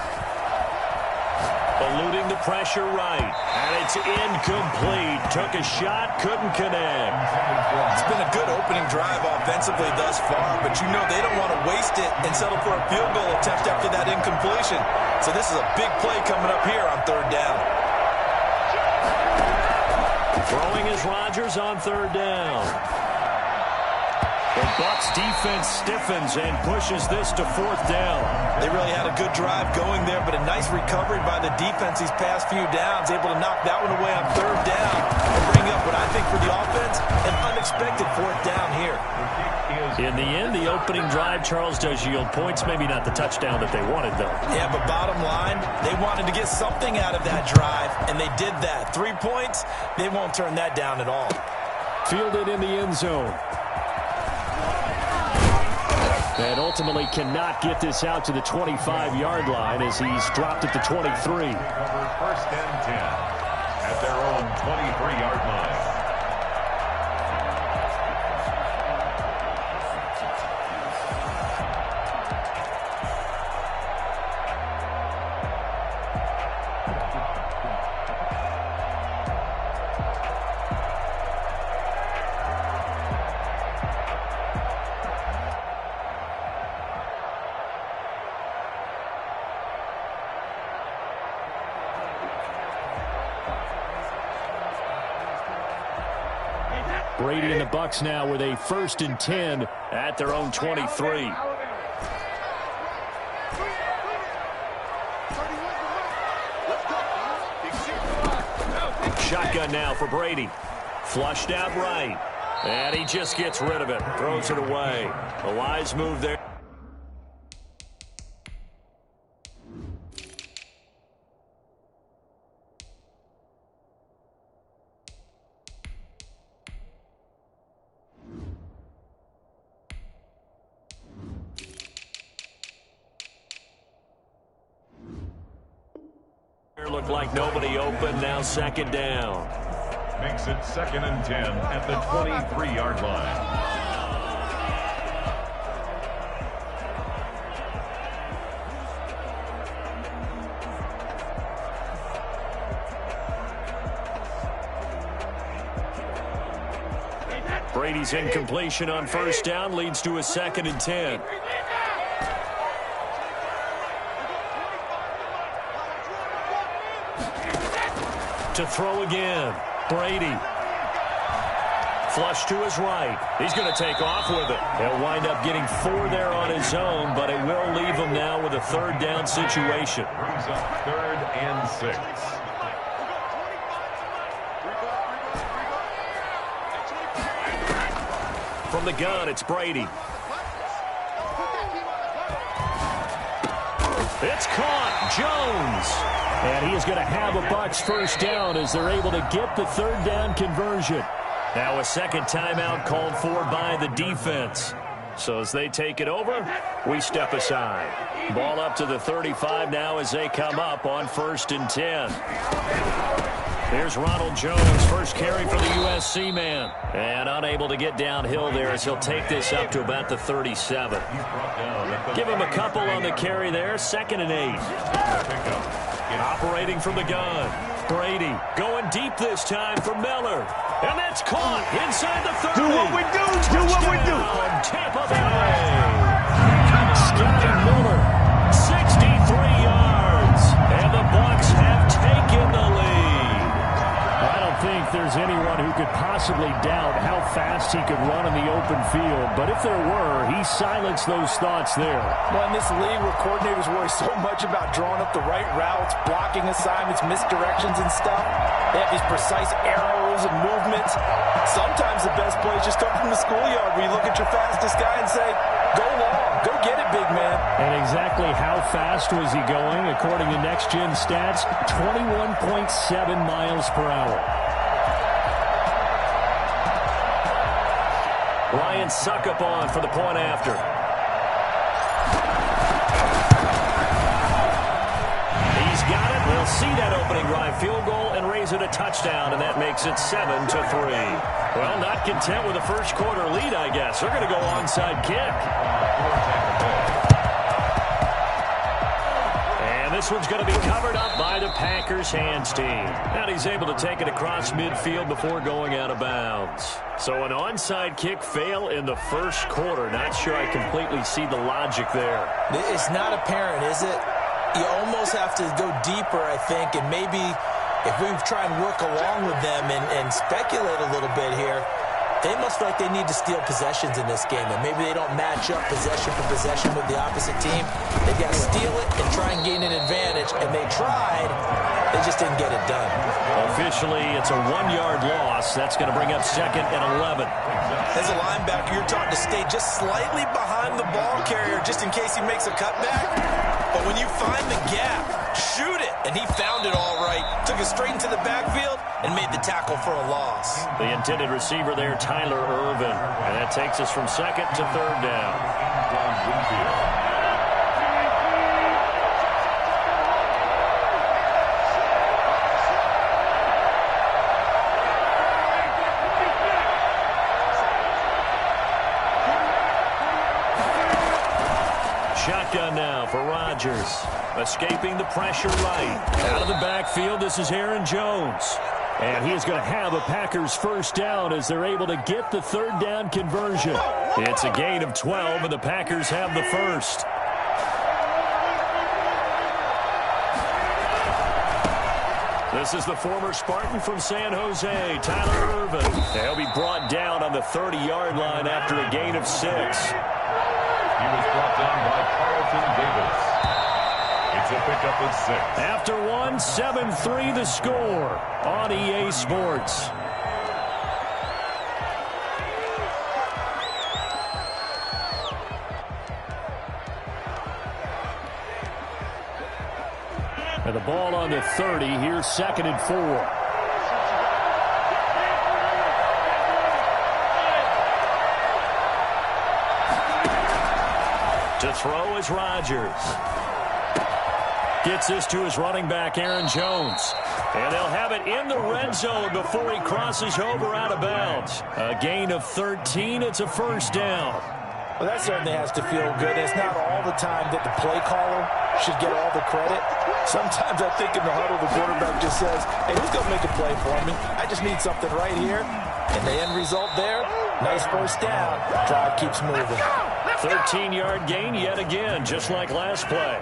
Eluding the pressure right. And it's incomplete. Took a shot, couldn't connect. It's been a good opening drive offensively thus far, but you know they don't want to waste it and settle for a field goal attempt after that incompletion. So this is a big play coming up here on 3rd down. Throwing is Rodgers on 3rd down. The Bucs defense stiffens and pushes this to 4th down. They really had a good drive going there, but a nice recovery by the defense these past few downs, able to knock that one away on 3rd down and bring up what I think for the offense, an unexpected 4th down here. In the end, the opening drive, Charles, does yield points. Maybe not the touchdown that they wanted, though. Yeah, but bottom line, they wanted to get something out of that drive, and they did that. 3 points, they won't turn that down at all. Fielded in the end zone. And ultimately cannot get this out to the 25-yard line as he's dropped at the 23. 1st and 10 at their own 23-yard line. Brady and the Bucs now with a 1st and 10 at their own 23. Shotgun now for Brady. Flushed out right. And he just gets rid of it. Throws it away. A wise move there. Looked like nobody open. Now 2nd down. Makes it 2nd and 10 at the 23-yard line. Brady's incompletion on 1st down leads to a 2nd and 10. To throw again. Brady. Flush to his right. He's going to take off with it. He'll wind up getting 4 there on his own, but it will leave him now with a 3rd down situation. Brings up 3rd and 6. From the gun, it's Brady. It's caught. Jones. And he is going to have a Bucs 1st down as they're able to get the 3rd down conversion. Now a second timeout called for by the defense. So as they take it over, we step aside. Ball up to the 35 now as they come up on 1st and 10. Here's Ronald Jones, first carry for the USC man. And unable to get downhill there as he'll take this up to about the 37. Give him a couple on the carry there, 2nd and 8. Operating from the gun. Brady going deep this time for Miller. And that's caught inside the 30. Do what we do. Do what we do. Tampa Bay. Scotty Miller, 63 yards. And the Bucs have taken the lead. I don't think there's anyone who could possibly doubt how fast he could run in the open field. But if there were, he silenced those thoughts there. Well, in this league where coordinators worry so much about drawing up the right routes, blocking assignments, misdirections and stuff, they have these precise arrows and movements. Sometimes the best plays just come from the schoolyard where you look at your fastest guy and say, go long, go get it, big man. And exactly how fast was he going? According to Next Gen Stats, 21.7 miles per hour. Ryan Suckup on for the point after. He's got it. We'll see that opening drive field goal and raise it a touchdown, and that makes it 7-3. Well, not content with a first quarter lead, I guess. They're going to go onside kick. And this one's going to be covered up by the Packers hands team. And he's able to take it across midfield before going out of bounds. So an onside kick fail in the first quarter. Not sure I completely see the logic there. It's not apparent, is it? You almost have to go deeper, I think, and maybe if we try and work along with them and speculate a little bit here, they must feel like they need to steal possessions in this game, and maybe they don't match up possession for possession with the opposite team. They've got to steal it and try and gain an advantage, and they tried. They just didn't get it done. Officially, it's a 1-yard loss. That's going to bring up 2nd and 11. As a linebacker, you're taught to stay just slightly behind the ball carrier just in case he makes a cutback. But when you find the gap, shoot it. And he found it all right. Took it straight into the backfield and made the tackle for a loss. The intended receiver there, Tyler Ervin. And that takes us from 2nd to 3rd down. Shotgun now for Rodgers. Escaping the pressure right. Out of the backfield, this is Aaron Jones. And he is going to have a Packers first down as they're able to get the 3rd down conversion. It's a gain of 12, and the Packers have the first. This is the former Spartan from San Jose, Tyler Ervin. He'll be brought down on the 30-yard line after a gain of 6. He was brought down by Carlton Davis. It's a pickup of 6. After 1, 7-3 the score on EA Sports. And the ball on the 30. Here's 2nd and 4. To throw is Rodgers. Gets this to his running back, Aaron Jones. And they'll have it in the red zone before he crosses over out of bounds. A gain of 13. It's a first down. Well, that certainly has to feel good. It's not all the time that the play caller should get all the credit. Sometimes I think in the huddle, the quarterback just says, hey, who's going to make a play for me? I just need something right here. And the end result there, nice first down. Drive keeps moving. 13-yard gain yet again, just like last play.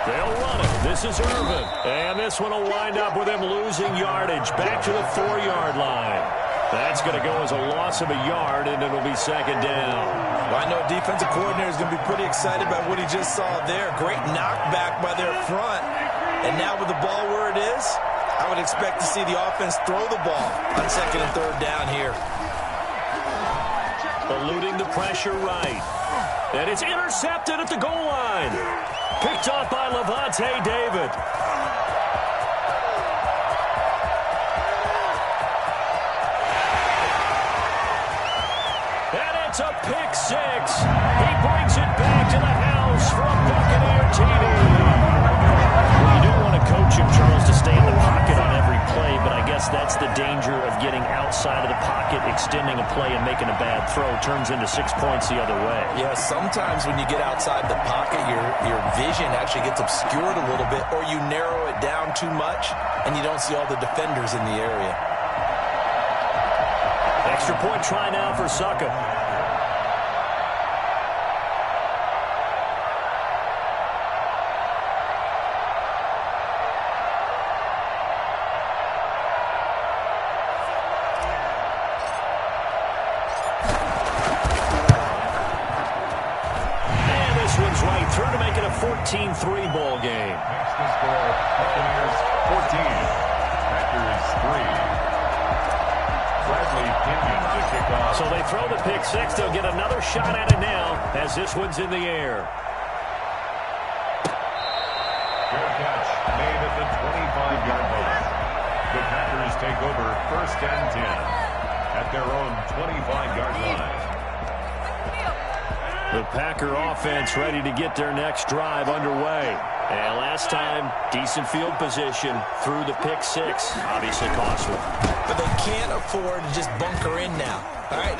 They'll run it. This is Ervin. And this one will wind up with him losing yardage back to the 4-yard line. That's going to go as a loss of a yard, and it'll be 2nd down. Well, I know defensive coordinator is going to be pretty excited about what he just saw there. Great knockback by their front. And now with the ball where it is, I would expect to see the offense throw the ball on 2nd and 3rd down here. Eluding the pressure right. And it's intercepted at the goal line. Picked off by Lavonte David. And it's a pick six. He brings it back to the house for a Buccaneer TD. Well, you don't want to coach him, Charles, to stay in the pocket on every play, but I guess that's the danger of getting outside of the pocket, extending a play and making a bad throw. Turns into 6 points the other way. Yeah, sometimes when you get outside the pocket, your vision actually gets obscured a little bit, or you narrow it down too much, and you don't see all the defenders in the area. Extra point try now for Succop. And this one's right through to make it a 14-3 ball game. Makes the score Buccaneers 14, Packers 3. Bradley Pinion to kick off. So they throw the pick six. They'll get another shot at it now as this one's in the air. Fair catch made at the 25-yard line. The Packers take over 1st and 10 at their own 25-yard line. The Packer offense ready to get their next drive underway. And last time, decent field position through the pick six. Obviously costly. But they can't afford to just bunker in now. All right,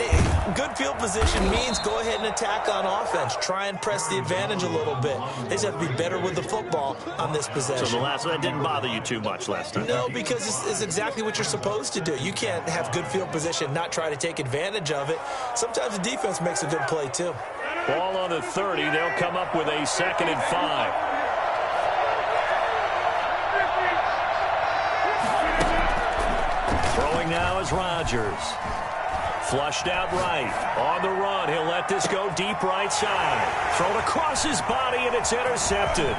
good field position means go ahead and attack on offense. Try and press the advantage a little bit. They just have to be better with the football on this possession. So that didn't bother you too much last time? No, because it's exactly what you're supposed to do. You can't have good field position, not try to take advantage of it. Sometimes the defense makes a good play, too. Ball on the 30. They'll come up with a 2nd and 5. Throwing now is Rodgers. Flushed out right. On the run. He'll let this go deep right side. Thrown across his body, and it's intercepted.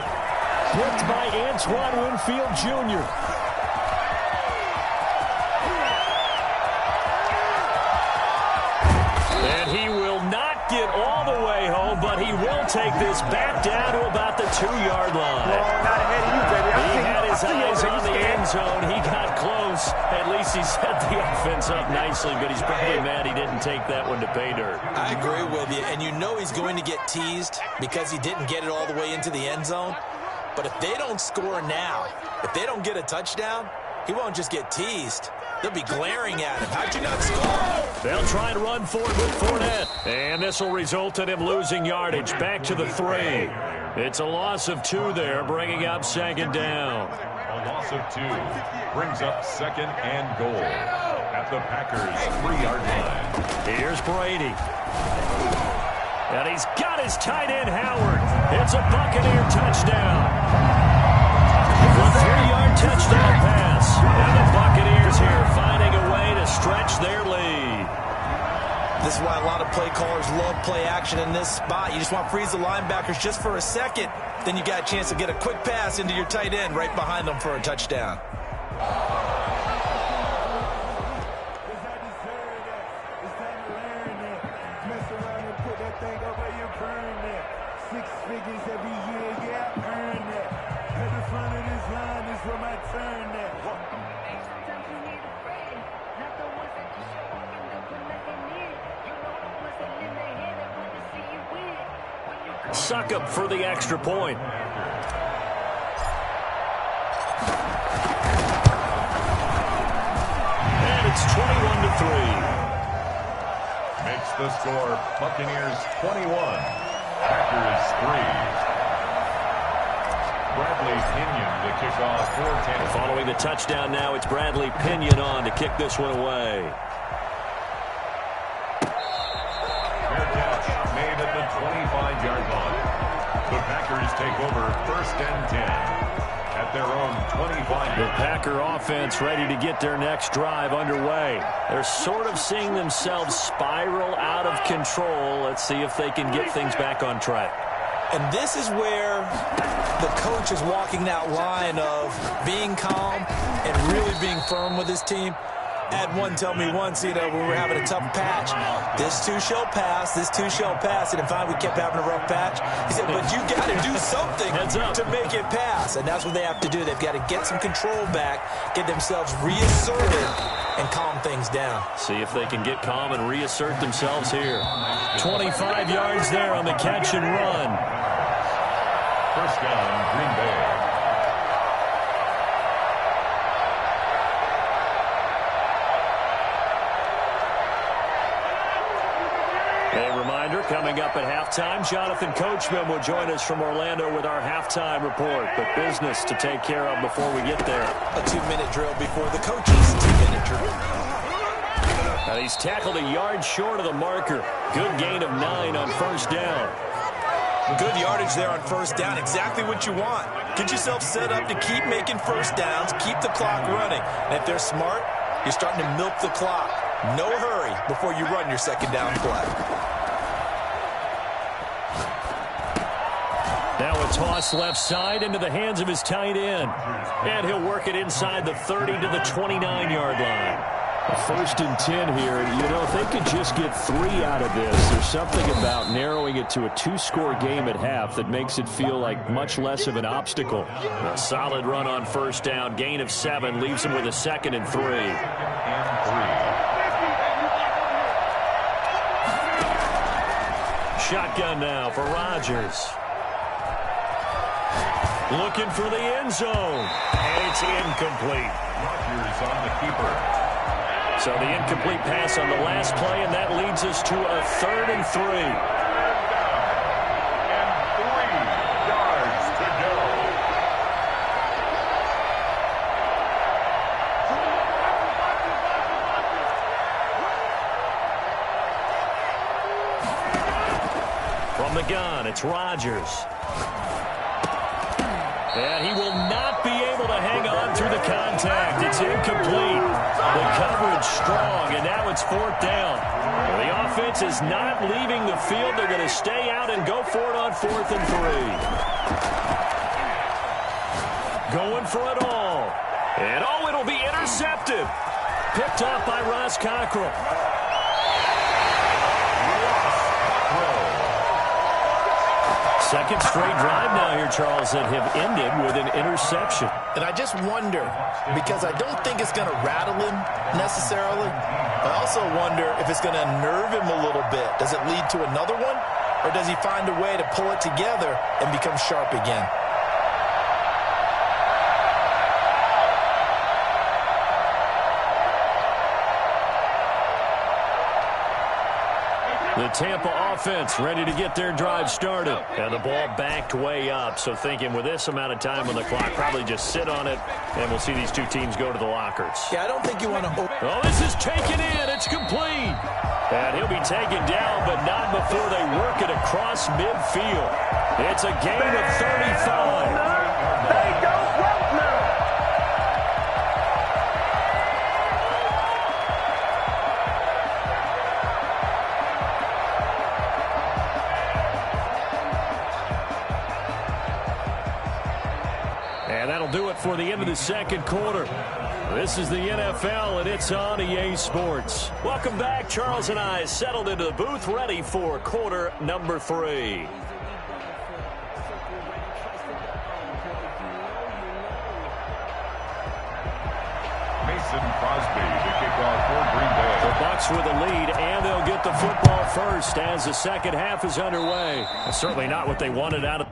Picked by Antoine Winfield Jr. And he will not get all the way home, but he will take this back down to about the 2-yard line. He had his eyes on the end zone. He got close. At least he set the offense up nicely, but he's probably mad he didn't take that one to pay dirt. I agree with you, and you know he's going to get teased because he didn't get it all the way into the end zone. But if they don't score now, if they don't get a touchdown, he won't just get teased. They'll be glaring at him. How'd you not score? They'll try and run forward with Fournette. And this will result in him losing yardage back to the 3. It's a loss of 2 there, bringing up 2nd down. A loss of 2 brings up 2nd and goal at the Packers' 3-yard line. Here's Brady. And he's got his tight end, Howard. It's a Buccaneer touchdown. The 3-yard touchdown pass. And the Buccaneers here finding a way to stretch their lead. This is why a lot of play callers love play action in this spot. You just want to freeze the linebackers just for a second. Then you got a chance to get a quick pass into your tight end right behind them for a touchdown. Succop for the extra point. And it's 21-3. Makes the score Buccaneers 21, Packers 3. Bradley Pinion to kick off for Tampa. Following the touchdown now, it's Bradley Pinion on to kick this one away. Fair catch made at the 25-yard line. The Packers take over 1st and 10 at their own 25. The Packer offense ready to get their next drive underway. They're sort of seeing themselves spiral out of control. Let's see if they can get things back on track. And this is where the coach is walking that line of being calm and really being firm with his team. Had one tell me once, when we were having a tough patch, this too shall pass, this too shall pass. And finally we kept having a rough patch. He said, but you got to do something to make it pass. And that's what they have to do. They've got to get some control back, get themselves reasserted, and calm things down. See if they can get calm and reassert themselves here. 25 yards there on the catch and run. First down, Green Bay. A reminder, coming up at halftime, Jonathan Coachman will join us from Orlando with our halftime report. But business to take care of before we get there. A 2-minute drill before the coach's 2-minute drill. Now he's tackled a yard short of the marker. Good gain of 9 on first down. Good yardage there on first down. Exactly what you want. Get yourself set up to keep making first downs, keep the clock running. And if they're smart, you're starting to milk the clock. No hurry before you run your second down play. Now a toss left side into the hands of his tight end. And he'll work it inside the 30 to the 29-yard line. First and 10 here. If they could just get 3 out of this, there's something about narrowing it to a 2-score game at half that makes it feel like much less of an obstacle. A solid run on first down. Gain of 7 leaves him with a 2nd and 3. Shotgun now for Rodgers. Looking for the end zone. And it's incomplete. Rodgers on the keeper. So the incomplete pass on the last play, and that leads us to a 3rd and 3. And 3 yards to go. From the gun, it's Rodgers. And he will not be able to hang on through the contact. It's incomplete. The coverage strong, and now it's 4th down. Well, the offense is not leaving the field. They're going to stay out and go for it on 4th and 3. Going for it all. And, it'll be intercepted. Picked off by Ross Cockrell. Second straight drive now here, Charles, that have ended with an interception. And I just wonder, because I don't think it's going to rattle him necessarily. I also wonder if it's going to unnerve him a little bit. Does it lead to another one? Or does he find a way to pull it together and become sharp again? The Tampa offense ready to get their drive started. And the ball backed way up. So thinking with this amount of time on the clock, probably just sit on it, and we'll see these two teams go to the lockers. Yeah, I don't think you want to... Oh, this is taken in. It's complete. And he'll be taken down, but not before they work it across midfield. It's a gain of 35. Do it for the end of the second quarter. This is the NFL, and it's on EA Sports. Welcome back. Charles and I settled into the booth, ready for quarter number 3. Mason Crosby to kick off for Green Bay. The Bucs with a lead, and they'll get the football first as the second half is underway. Certainly not what they wanted out of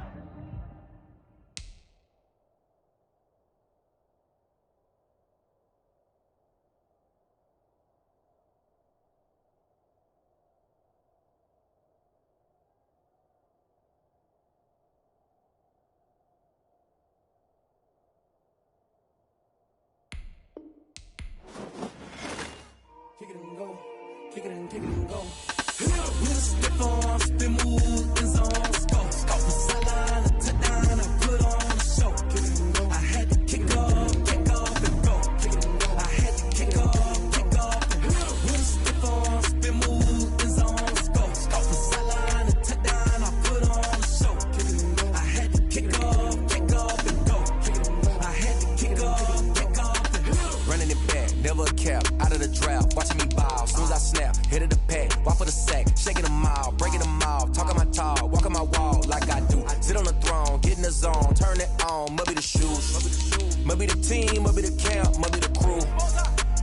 never a cap, out of the drought, watching me ball. Soon as I snap, hit of the pack, walk for the sack, shaking them all, breaking them all, talking my talk, walking my wall like I do. Sit on the throne, get in the zone, turn it on, must be the shoes, must be the team, must be the camp, must be the crew.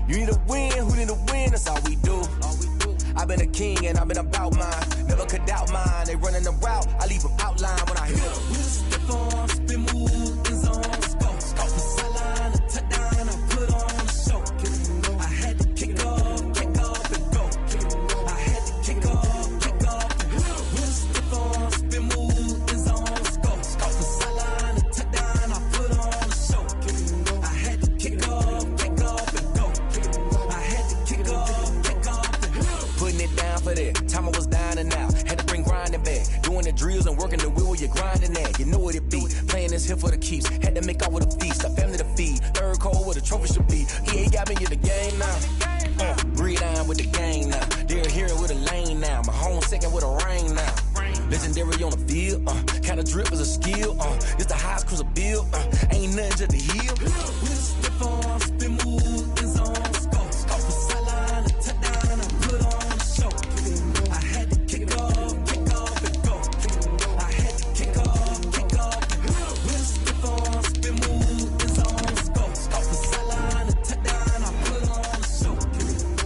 You need a win, who need a win, that's all we do. I've been a king and I've been about mine, never could doubt mine. They running the route, I leave them outline when I hit them. Step on, spin move, in zone, scope, the sideline, a touchdown, I put on the show. I had to kick off and go. I had to kick off and go. Step on, spin move, in zone, scope, the sideline, a touchdown, I put on the show. I had to kick off and go. I had to kick off and go. Putting it down for that. Time I was down and out. Had to bring grinding back. Doing the drills and working the wheel where you're grinding at. You know what it be. Playing this here for the keeps. Had to make out with a feast. A family to feed. Third cold where the trophy should be. EA got me in the game now. Breathe on with the gang now. They're here with a lane now. My home second with a rain now. Legendary on the field. Kind of drip is a skill. It's the highest cruiser bill. Ain't nothing just the heel. Step on, spin move, in zone, scope. The sideline, a touchdown, I put on the show. I had to kick off and go. I had to kick off and go. Step on, spin move, in zone, scope. The sideline, a touchdown, I put on the show.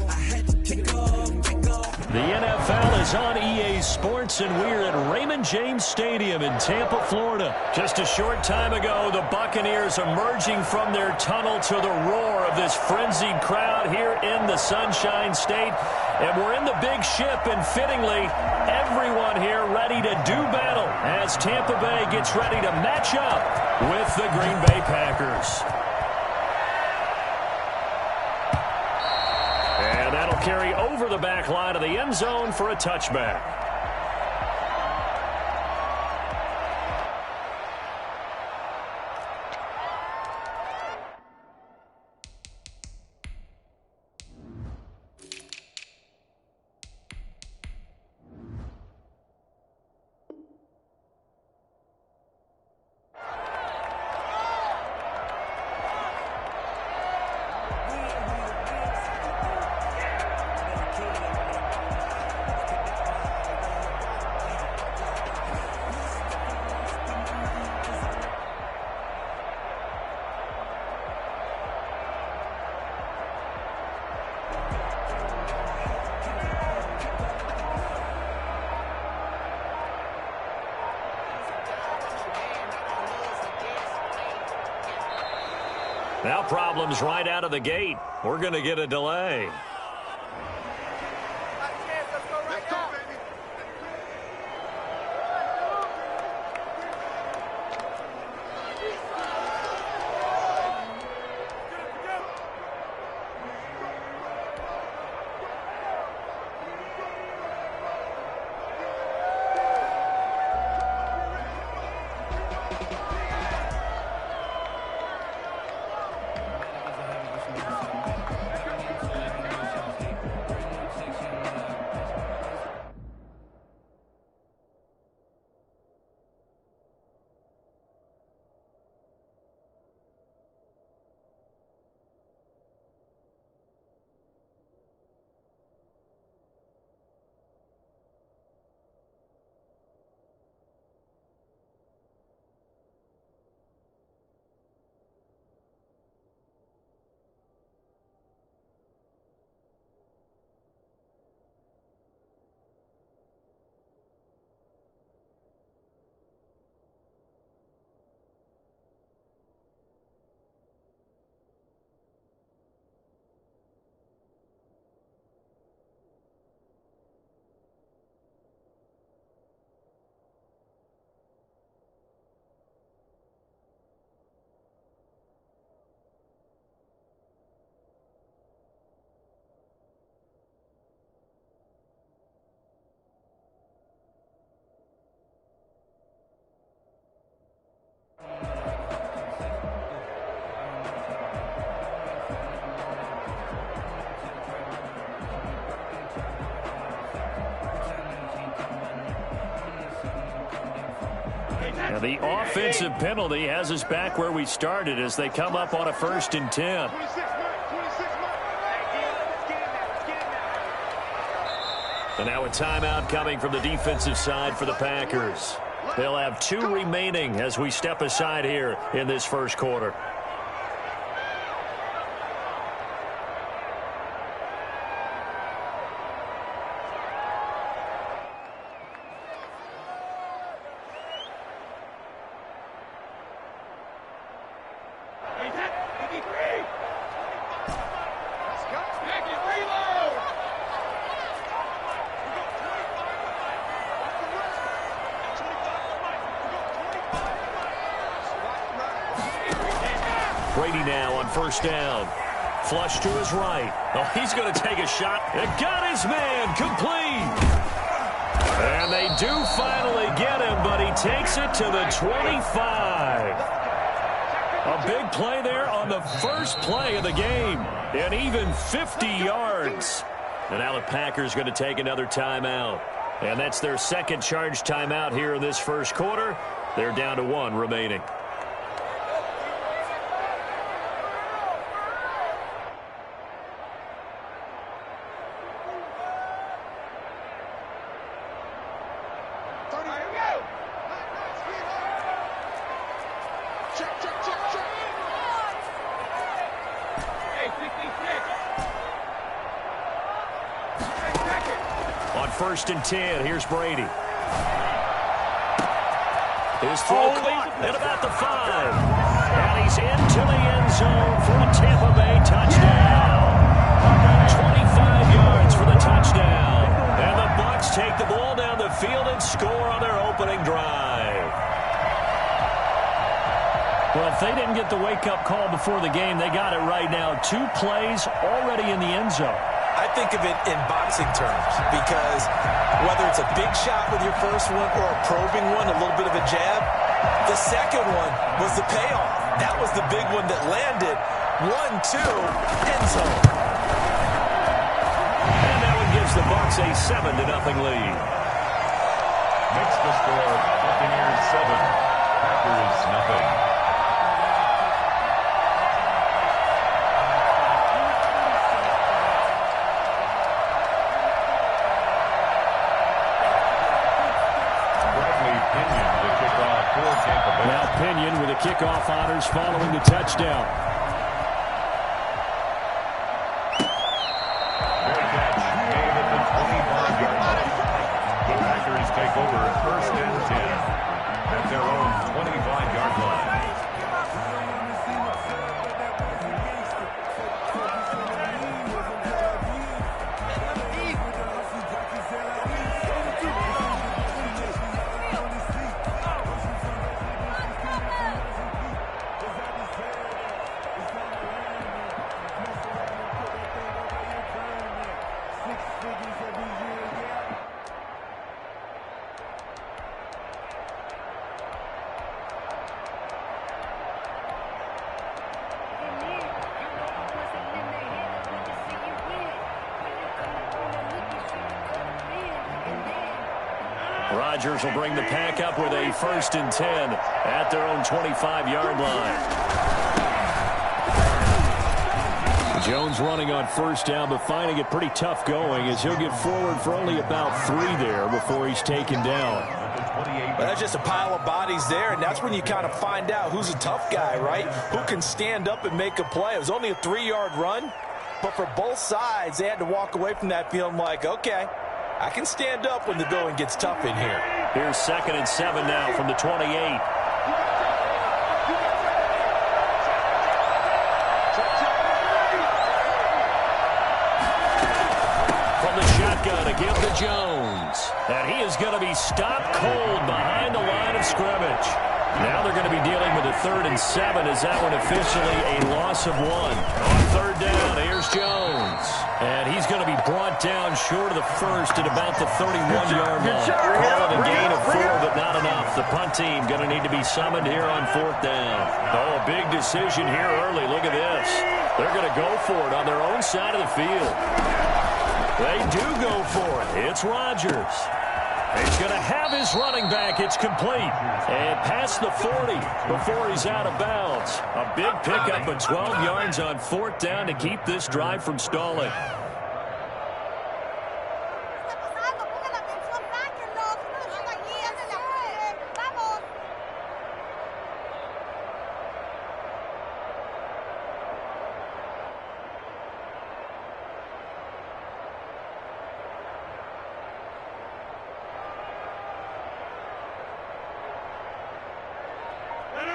I had to kick off and go. The NFL is on EA Sports, and we're at Raymond James Stadium in Tampa, Florida. Just a short time ago, the Buccaneers emerging from their tunnel to the roar of this frenzied crowd here in the Sunshine State. And we're in the big ship, and fittingly, everyone here ready to do battle as Tampa Bay gets ready to match up with the Green Bay Packers. And that'll carry over the back line of the end zone for a touchback. Now problems right out of the gate. We're going to get a delay. Now the offensive penalty has us back where we started as they come up on a 1st and 10. And now a timeout coming from the defensive side for the Packers. They'll have 2 remaining as we step aside here in this first quarter. Brady now on first down. Flush to his right. Oh, he's going to take a shot. It got his man complete. And they do finally get him, but he takes it to the 25. A big play there on the first play of the game. And even 50 yards. And now the Packers going to take another timeout. And that's their second charge timeout here in this first quarter. They're down to 1 remaining. First and 10. Here's Brady. His throw caught at about the 5. And he's into the end zone for a Tampa Bay touchdown. 25 yards for the touchdown. And the Bucs take the ball down the field and score on their opening drive. Well, if they didn't get the wake-up call before the game, they got it right now. 2 plays already in the end zone. I think of it in boxing terms because whether it's a big shot with your first one or a probing one, a little bit of a jab, the second one was the payoff. That was the big one that landed. 1-2, end zone. And that one gives the Bucs a 7-0 lead. Makes the score Buccaneers 7, Packers nothing. Now Pinion with the kickoff honors following the touchdown. Great catch made at the 25-yard line. The Packers take over first and 10 at their own 25-yard line. Rodgers will bring the pack up with a first and 10 at their own 25-yard line. Jones running on first down, but finding it pretty tough going as he'll get forward for only about 3 there before he's taken down. Well, that's just a pile of bodies there, and that's when you kind of find out who's a tough guy, right? Who can stand up and make a play. It was only a 3-yard run, but for both sides, they had to walk away from that feeling like, okay, I can stand up when the going gets tough in here. Here's 2nd and 7 now from the 28. From the shotgun to give to Jones. And he is going to be stopped cold behind the line of scrimmage. Now they're going to be dealing with a 3rd and 7. Is that one officially a loss of 1? On 3rd down, here's Jones. And he's going to be brought down short of the first at about the 31-yard line. Call it a gain of 4, but not enough. The punt team going to need to be summoned here on 4th down. Oh, a big decision here early. Look at this. They're going to go for it on their own side of the field. They do go for it. It's Rodgers. He's going to have his running back. It's complete. And past the 40 before he's out of bounds. A big pickup of 12 yards on 4th down to keep this drive from stalling.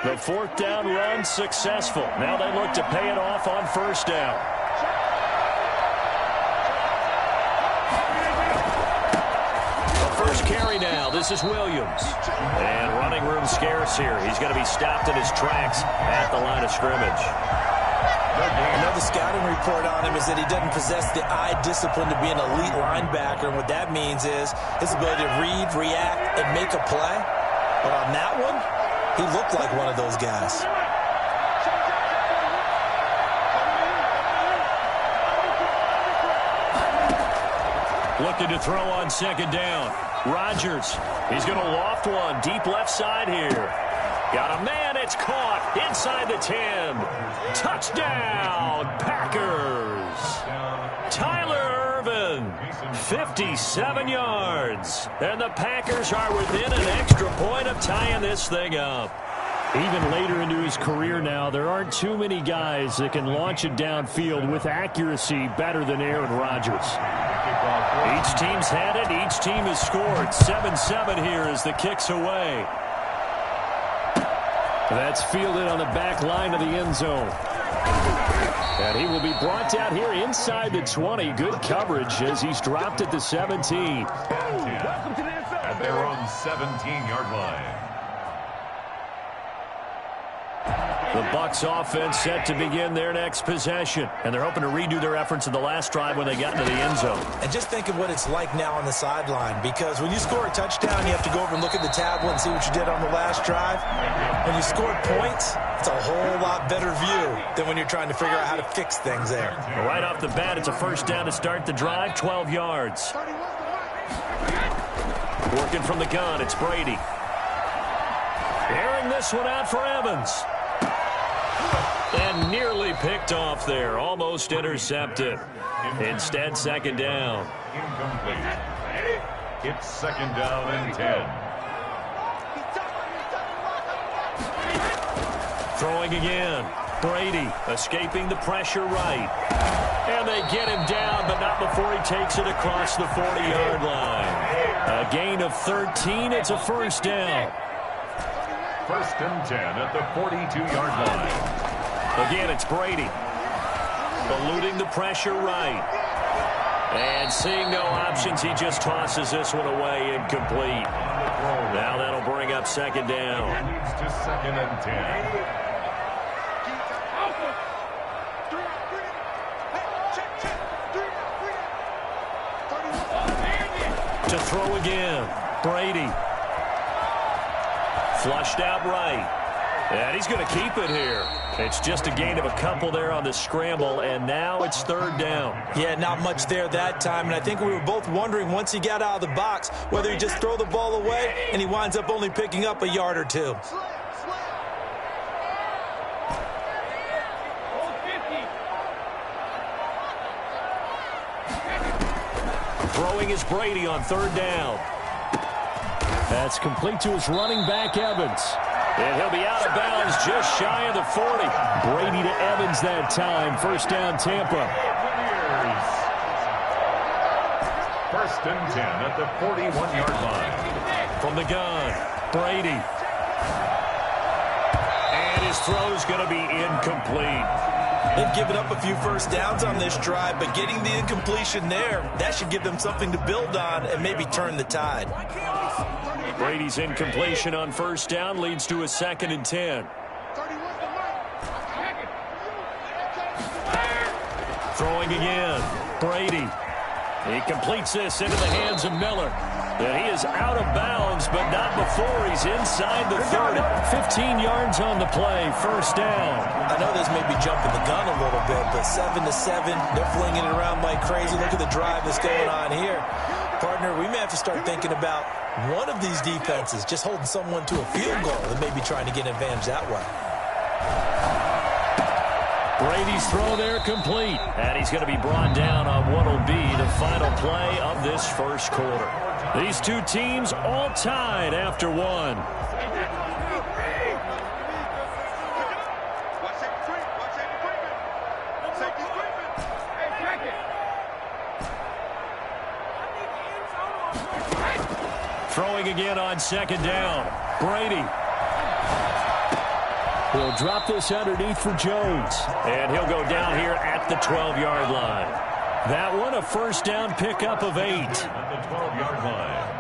The fourth down run successful. Now they look to pay it off on first down. The first carry now. This is Williams. And running room scarce here. He's going to be stopped in his tracks at the line of scrimmage. Another scouting report on him is that he doesn't possess the eye discipline to be an elite linebacker. And what that means is his ability to read, react, and make a play. But on that one, he looked like one of those guys. Looking to throw on second down. Rodgers. He's going to loft one deep left side here. Got a man. It's caught inside the 10. Touchdown, Packers. Tyler Ervin, 57 yards. And the Packers are within an extra point of tying this thing up. Even later into his career now, there aren't too many guys that can launch it downfield with accuracy better than Aaron Rodgers. Each team's had it. Each team has scored. 7-7 here as the kick's away. That's fielded on the back line of the end zone. And he will be brought down here inside the 20. Good coverage as he's dropped at the 17. At their own 17-yard line. The Bucs offense set to begin their next possession. And they're hoping to redo their efforts in the last drive when they got into the end zone. And just think of what it's like now on the sideline, because when you score a touchdown, you have to go over and look at the tablet and see what you did on the last drive. When you scored points, it's a whole lot better view than when you're trying to figure out how to fix things there. Right off the bat, it's a first down to start the drive, 12 yards. Working from the gun, it's Brady. Airing this one out for Evans. And nearly picked off there. Almost intercepted. Instead, second down. Incomplete. It's second down and 10. Throwing again. Brady escaping the pressure right. And they get him down, but not before he takes it across the 40-yard line. A gain of 13. It's a first down. First and 10 at the 42-yard line. Again, it's Brady. Eluding the pressure right. And seeing no options, he just tosses this one away, incomplete. Now that'll bring up second down. Leads to second and 10. To throw again. Brady. Flushed out right. And he's going to keep it here. It's just a gain of a couple there on the scramble, and now it's third down. Yeah, not much there that time, and I think we were both wondering once he got out of the box whether he just throw the ball away, and he winds up only picking up a yard or two. Throwing is Brady on third down. That's complete to his running back, Evans. And he'll be out of bounds just shy of the 40. Brady to Evans that time. First down, Tampa. First and 10 at the 41-yard line. From the gun, Brady. And his throw's going to be incomplete. They've given up a few first downs on this drive, but getting the incompletion there, that should give them something to build on and maybe turn the tide. Brady's incompletion on first down leads to a second and 10. Throwing again. Brady. He completes this into the hands of Miller. And he is out of bounds, but not before he's inside the 30. 15 yards on the play. First down. I know this may be jumping the gun a little bit, but 7-7, they're flinging it around like crazy. Look at the drive that's going on here. Partner, we may have to start thinking about one of these defenses just holding someone to a field goal and maybe trying to get an advantage that way. Brady's throw there complete. And he's going to be brought down on what will be the final play of this first quarter. These two teams all tied after one. Throwing again on second down. Brady. He'll drop this underneath for Jones. And he'll go down here at the 12-yard line. That one a first down pickup of 8. At the 12-yard line.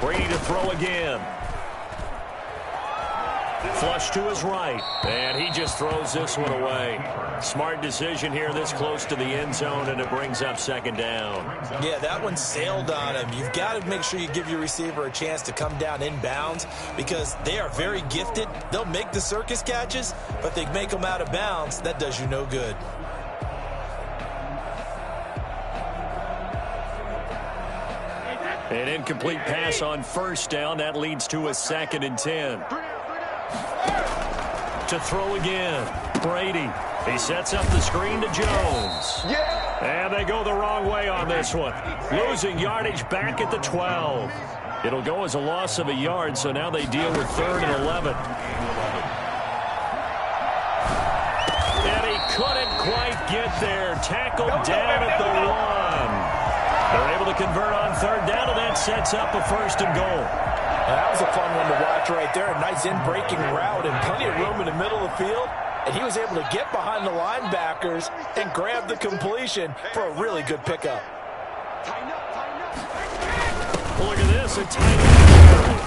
Brady to throw again. Flush to his right. And he just throws this one away. Smart decision here this close to the end zone, and it brings up second down. Yeah, that one sailed on him. You've got to make sure you give your receiver a chance to come down inbounds because they are very gifted. They'll make the circus catches, but they make them out of bounds. That does you no good. An incomplete pass on first down. That leads to a 2nd and 10. To throw again. Brady. He sets up the screen to Jones. And they go the wrong way on this one. Losing yardage back at the 12. It'll go as a loss of a yard, so now they deal with 3rd and 11. And he couldn't quite get there. Tackled down at the 1. They're able to convert on 3rd down, and that sets up a 1st and goal. That was a fun one to watch right there. A nice in-breaking route and plenty of room in the middle of the field. And he was able to get behind the linebackers and grab the completion for a really good pickup. Look at this, a tight end.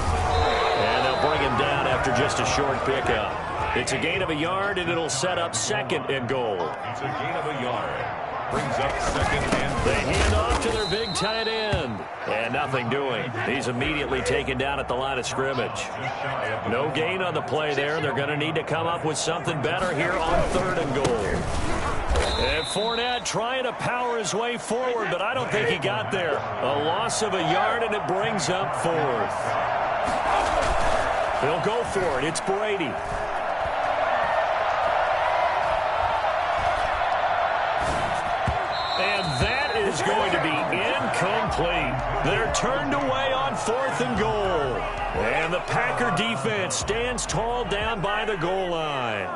And they'll bring him down after just a short pickup. It's a gain of a yard, and it'll set up 2nd and goal. It's a gain of a yard. Brings up 2nd and goal. They hand off to their big tight end. And nothing doing. He's immediately taken down at the line of scrimmage. No gain on the play there. They're going to need to come up with something better here on 3rd and goal. And Fournette trying to power his way forward, but I don't think he got there. A loss of a yard, and it brings up 4th. They'll go for it. It's Brady. Is going to be incomplete. They're turned away on 4th and goal. And the Packer defense stands tall down by the goal line.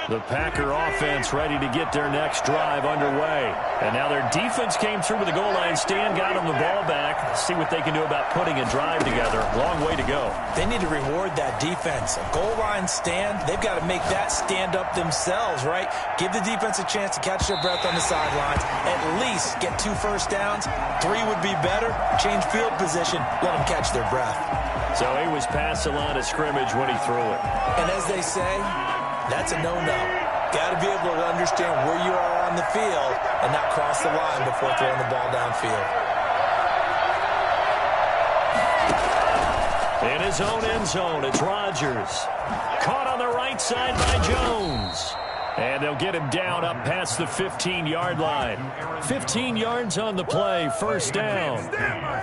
The Packer offense ready to get their next drive underway. And now their defense came through with the goal line. Stan got them the ball back. See what they can do about putting a drive together. Long way to go. They need to reward that defense. A goal line stand, they've got to make that stand up themselves, right? Give the defense a chance to catch their breath on the sidelines. At least get 2 first downs. 3 would be better. Change field position. Let them catch their breath. So he was past the line of scrimmage when he threw it. And as they say, that's a no-no. Got to be able to understand where you are on the field and not cross the line before throwing the ball downfield. In his own end zone, it's Rodgers. Caught on the right side by Jones. And they'll get him down up past the 15-yard line. 15 yards on the play, first down.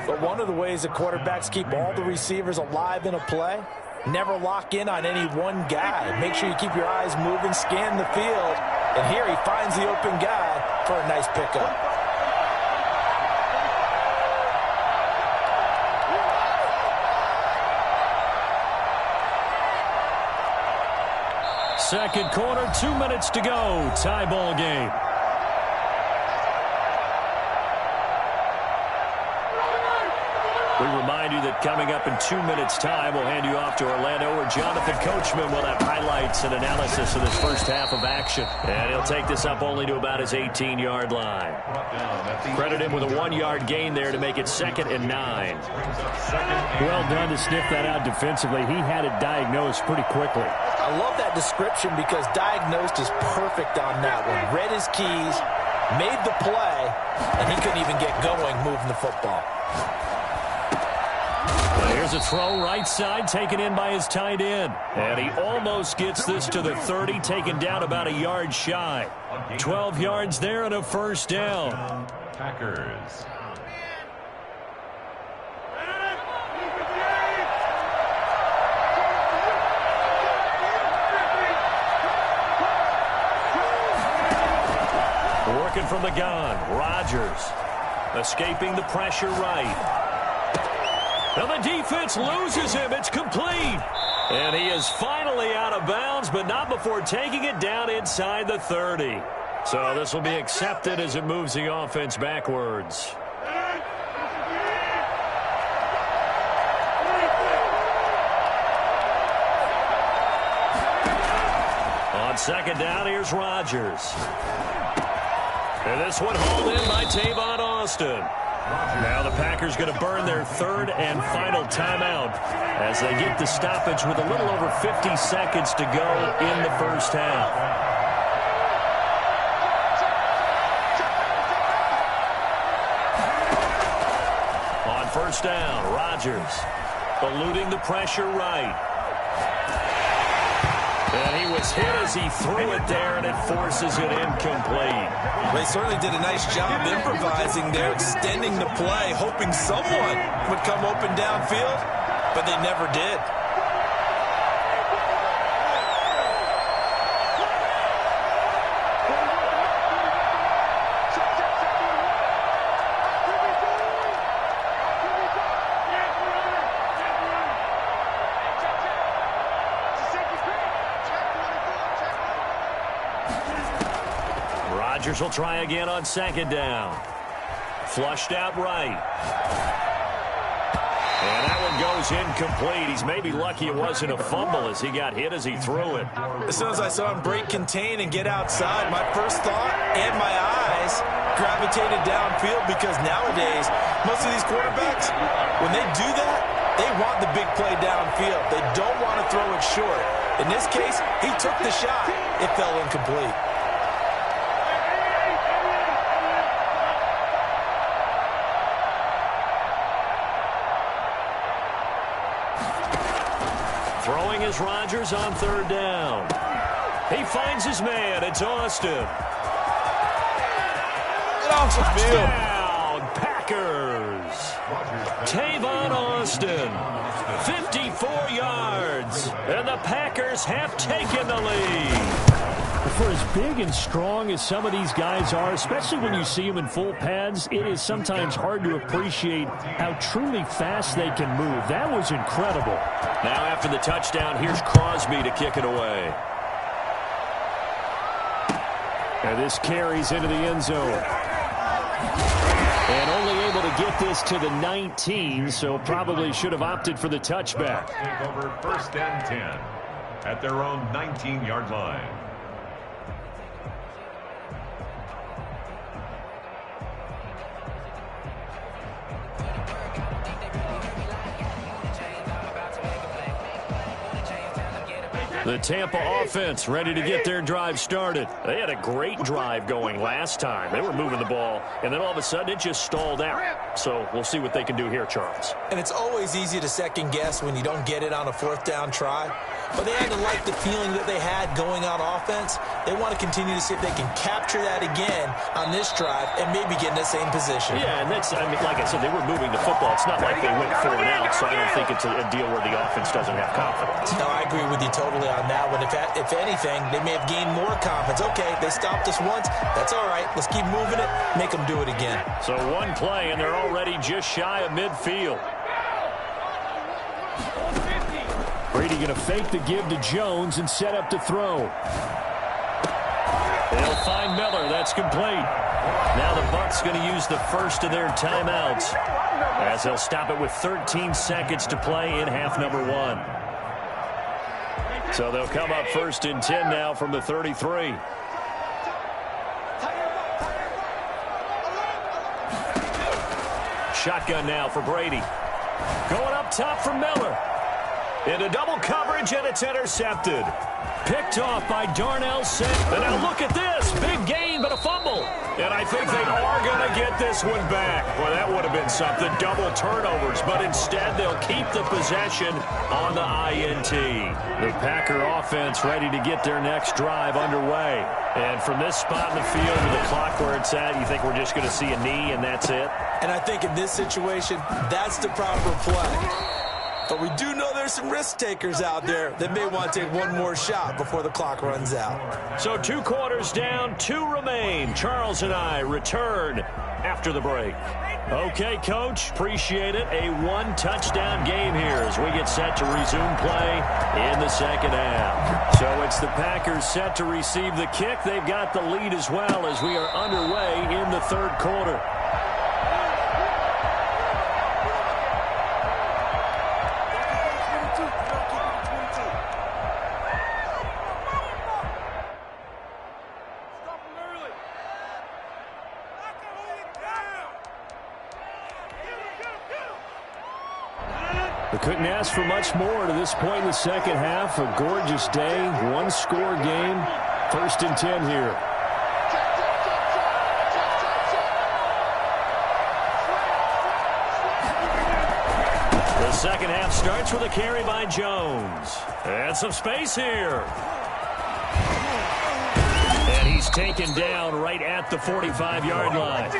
But one of the ways that quarterbacks keep all the receivers alive in a play, never lock in on any one guy. Make sure you keep your eyes moving, scan the field. And here he finds the open guy for a nice pickup. Second quarter, 2 minutes to go. Tie ball game. We remind you that coming up in 2 minutes' time, we'll hand you off to Orlando, where Jonathan Coachman will have highlights and analysis of this first half of action. And he'll take this up only to about his 18-yard line. Credit him with a 1-yard gain there to make it 2nd and 9. Well done to sniff that out defensively. He had it diagnosed pretty quickly. I love that description because diagnosed is perfect on that one. Read his keys, made the play, and he couldn't even get going moving the football. Here's a throw right side taken in by his tight end. And he almost gets this to the 30, taken down about a yard shy. 12 yards there and a first down. Packers. Working from the gun, Rodgers. Escaping the pressure right. And the defense loses him. It's complete. And he is finally out of bounds, but not before taking it down inside the 30. So this will be accepted as it moves the offense backwards. On second down, here's Rodgers. And this one hauled in by Tavon Austin. Now the Packers going to burn their third and final timeout as they get the stoppage with a little over 50 seconds to go in the first half. On first down, Rodgers eluding the pressure right. And he was hit as he threw it there, and it forces it incomplete. They certainly did a nice job improvising there, extending the play, hoping someone would come open downfield, but they never did. Rodgers will try again on second down. Flushed out right. And that one goes incomplete. He's maybe lucky it wasn't a fumble as he got hit as he threw it. As soon as I saw him break contain and get outside, my first thought and my eyes gravitated downfield because nowadays, most of these quarterbacks, when they do that, they want the big play downfield. They don't want to throw it short. In this case, he took the shot. It fell incomplete. Throwing is Rodgers on third down. He finds his man. It's Austin. Get off the field. Touchdown, Packers. Tavon Austin, 54 yards. And the Packers have taken the lead. For as big and strong as some of these guys are, especially when you see them in full pads, it is sometimes hard to appreciate how truly fast they can move. That was incredible. Now after the touchdown, here's Crosby to kick it away. And this carries into the end zone. And only able to get this to the 19, so probably should have opted for the touchback. Take over first and 10 at their own 19-yard line. The Tampa offense ready to get their drive started. They had a great drive going last time. They were moving the ball, and then all of a sudden it just stalled out. So we'll see what they can do here, Charles. And it's always easy to second guess when you don't get it on a fourth down try. But they had to like the feeling that they had going on offense. They want to continue to see if they can capture that again on this drive and maybe get in the same position. Yeah, and that's, I mean, like I said, they were moving the football. It's not like they went 4 and out, so I don't think it's a deal where the offense doesn't have confidence. No, I agree with you totally on that one. If anything, they may have gained more confidence. Okay, they stopped us once. That's all right. Let's keep moving it. Make them do it again. So one play, and they're already just shy of midfield. Brady going to fake the give to Jones and set up to throw. They'll find Miller. That's complete. Now the Bucs going to use the first of their timeouts as they'll stop it with 13 seconds to play in half number 1. So they'll come up first and 10 now from the 33. Shotgun now for Brady. Going up top for Miller. Into double coverage, and it's intercepted. Picked off by Darnell Savage. And now look at this. Big gain, but a fumble. And I think they are going to get this one back. Well, that would have been something. Double turnovers. But instead, they'll keep the possession on the INT. The Packer offense ready to get their next drive underway. And from this spot in the field with the clock where it's at, you think we're just going to see a knee and that's it? And I think in this situation, that's the proper play. But we do know there's some risk takers out there that may want to take one more shot before the clock runs out. So 2 quarters down, 2 remain. Charles and I return after the break. Okay, Coach, appreciate it. A 1-touchdown game here as we get set to resume play in the second half. So it's the Packers set to receive the kick. They've got the lead as well as we are underway in the third quarter. We couldn't ask for much more to this point in the second half. A gorgeous day, one-score game. 1st and 10 here. The second half starts with a carry by Jones. And some space here. And he's taken down right at the 45-yard line.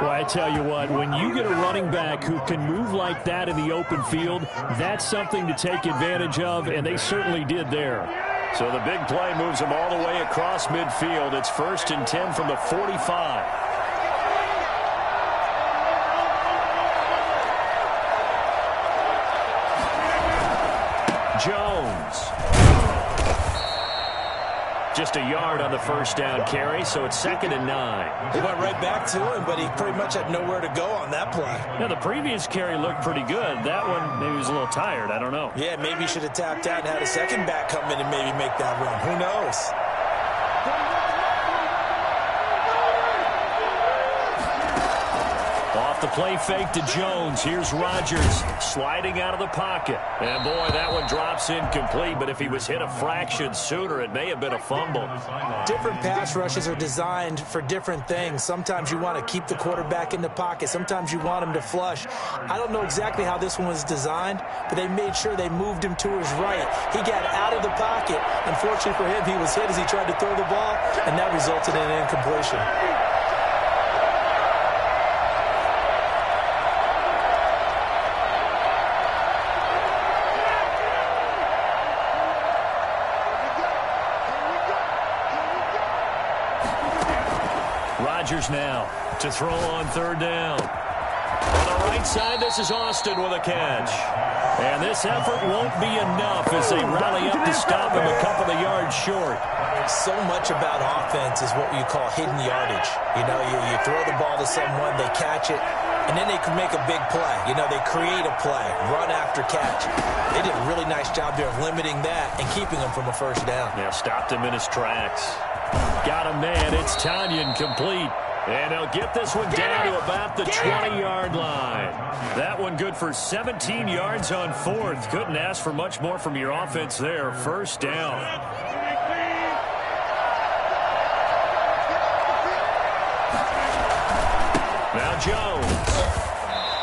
Well, I tell you what, when you get a running back who can move like that in the open field, that's something to take advantage of, and they certainly did there. So the big play moves him all the way across midfield. It's 1st and 10 from the 45. Jones. Just a yard on the first down carry, so it's 2nd and 9. He went right back to him, but he pretty much had nowhere to go on that play. Yeah, the previous carry looked pretty good. That one, maybe he was a little tired. I don't know. Yeah, maybe he should have tapped out and had a second back come in and maybe make that run. Who knows? Off the play fake to Jones. Here's Rodgers sliding out of the pocket. And, boy, that one drops incomplete, but if he was hit a fraction sooner, it may have been a fumble. Different pass rushes are designed for different things. Sometimes you want to keep the quarterback in the pocket. Sometimes you want him to flush. I don't know exactly how this one was designed, but they made sure they moved him to his right. He got out of the pocket. Unfortunately for him, he was hit as he tried to throw the ball, and that resulted in an incompletion. Rodgers now to throw on 3rd down. On the right side, this is Austin with a catch. And this effort won't be enough as they rally up to stop him a couple of yards short. So much about offense is what you call hidden yardage. You know, you throw the ball to someone, they catch it, and then they can make a big play. You know, they create a play, run after catch. They did a really nice job there of limiting that and keeping him from a first down. Yeah, stopped him in his tracks. Got a man. It's Tanyan complete. And they'll get this one down to about the 20-yard line. That one good for 17 yards on 4th. Couldn't ask for much more from your offense there. 1st down. Now Jones.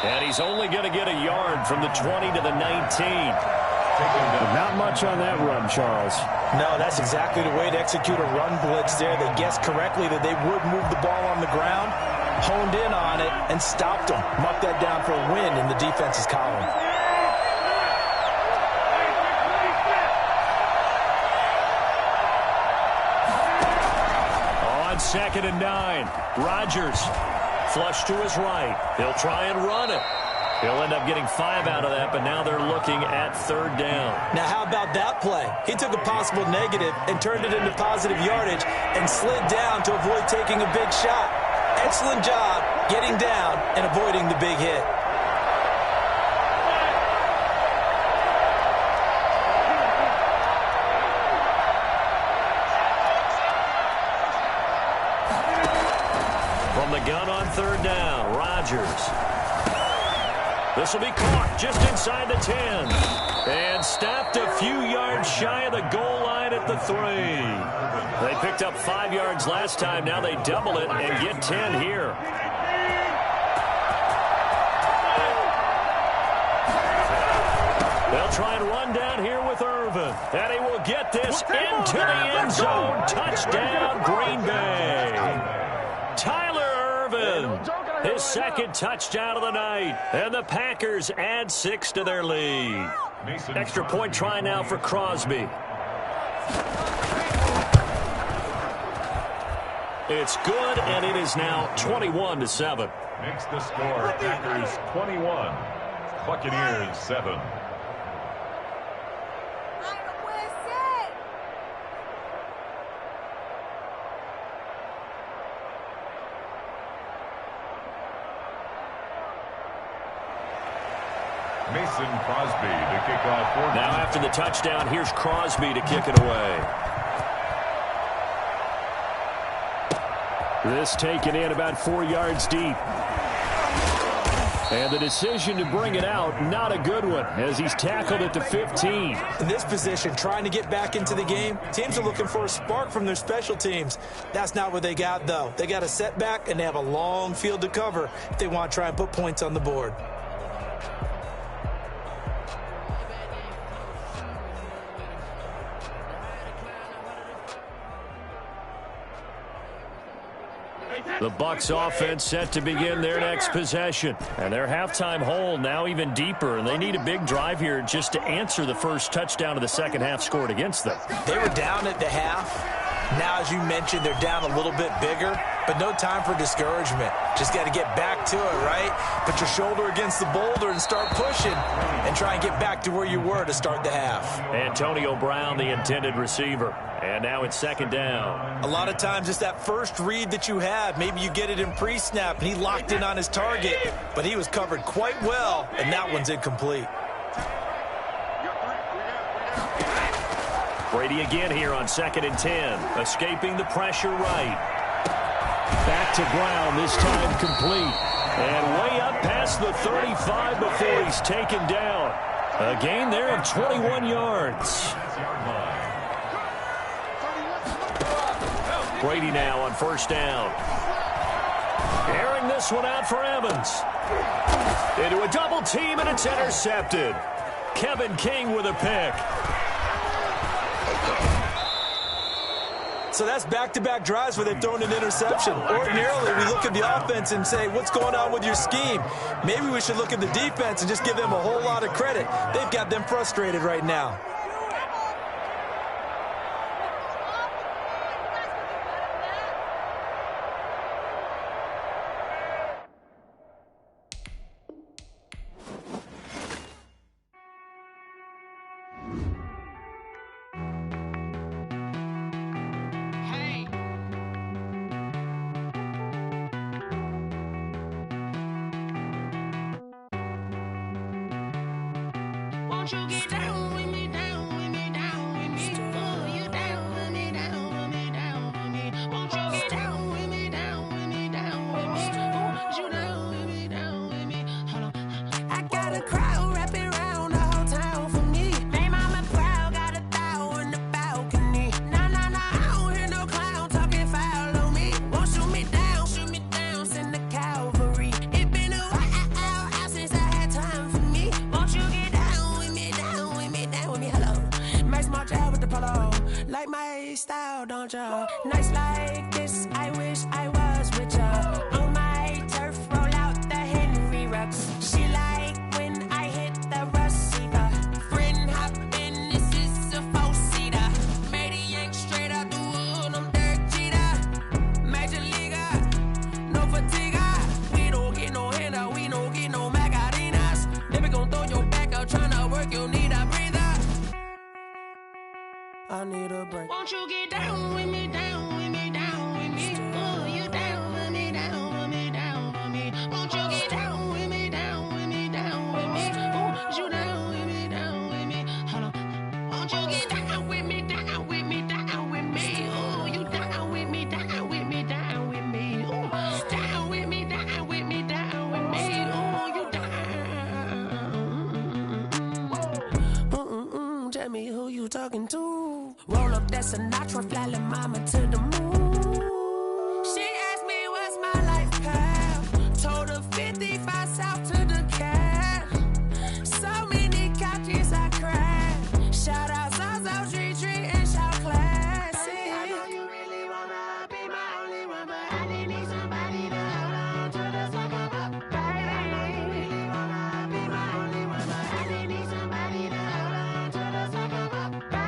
And he's only going to get a yard from the 20 to the 19. Not much on that run, Charles. No, that's exactly the way to execute a run blitz there. They guessed correctly that they would move the ball on the ground, honed in on it, and stopped them. Mucked that down for a win in the defense's column. On 2nd and 9, Rodgers flush to his right. He'll try and run it. He'll end up getting 5 out of that, but now they're looking at 3rd down. Now, how about that play? He took a possible negative and turned it into positive yardage and slid down to avoid taking a big shot. Excellent job getting down and avoiding the big hit. From the gun on 3rd down, Rodgers. This will be caught just inside the 10. And stopped a few yards shy of the goal line at the 3. They picked up 5 yards last time. Now they double it and get 10 here. They'll try and run down here with Irvin. And he will get this into the end zone. Touchdown, Green Bay. Tyler Irvin. His 2nd touchdown of the night. And the Packers add 6 to their lead. Extra point try now for Crosby. It's good, and it is now 21-7. Makes the score Packers 21, Buccaneers 7. Mason Crosby to kick off. Now after the touchdown, here's Crosby to kick it away. This taken in about 4 yards deep. And the decision to bring it out, not a good one, as he's tackled at the 15. In this position, trying to get back into the game, teams are looking for a spark from their special teams. That's not what they got, though. They got a setback, and they have a long field to cover if they want to try and put points on the board. The Bucs offense set to begin their next possession. And their halftime hole now even deeper, and they need a big drive here just to answer the first touchdown of the second half scored against them. They were down at the half. Now, as you mentioned, they're down a little bit bigger, but no time for discouragement. Just got to get back to it, right? Put your shoulder against the boulder and start pushing and try and get back to where you were to start the half. Antonio Brown, the intended receiver. And now it's second down. A lot of times it's that first read that you have. Maybe you get it in pre-snap, and he locked in on his target, but he was covered quite well, and that one's incomplete. Brady again here on 2nd and 10. Escaping the pressure right. Back to Brown, this time complete. And way up past the 35 before he's taken down. A gain there of 21 yards. Brady now on first down. Airing this one out for Evans. Into a double team, and it's intercepted. Kevin King with a pick. So that's back-to-back drives where they've thrown an interception. Ordinarily, we look at the offense and say, what's going on with your scheme? Maybe we should look at the defense and just give them a whole lot of credit. They've got them frustrated right now. Won't you get down with me, down with me, down with me? Oh, you down with me, down with me, down with me. Won't you get down with me, down with me, down with me? Oh, you down with me, down with me? Hold on. I got a crowd wrapping around the whole town for me. They mama proud, got a thou in the balcony. Nah, I don't hear no clown talking foul on me. Won't shoot me down, send the cavalry. It been a while since I had time for me. Won't you get down with me, hello. Max March out with the polo. Like my style, don't ya? Nights like this, I wish I was with ya. On my turf, roll out the Henry Rux. She like when I hit the receiver. Friend hop in, this is a four-seater. Made a yank straight out the wood, I'm Derek Jeter. Major leaguer, no fatigue. We don't get no handout, we don't get no Macarinas. Never gon' throw your back out, tryna work, you need a breather. I need a break. Won't you get down with me, down with me, down with me? Oh, you down with me, down with me, down with me. Won't you get down with me, down with me, down with me? Oh, you down with me, down with me? Hold on. Won't you get down with me, down with me, down with me? Oh, you down with me, down with me, down with me? Oh, down with me, down with me, down with me? Oh, you down. Tell me who you talking to. Roll up that Sinatra, fly la mama to the moon. She asked me what's my life path. Told her 55 south to the cat. So many couches I cried. Shout out South Street and shout classy. I know you really wanna be my only one, but I didn't need somebody to hold on to the sucker up, baby. I really wanna be my only one, but I didn't need somebody to hold on to the sucker up, baby.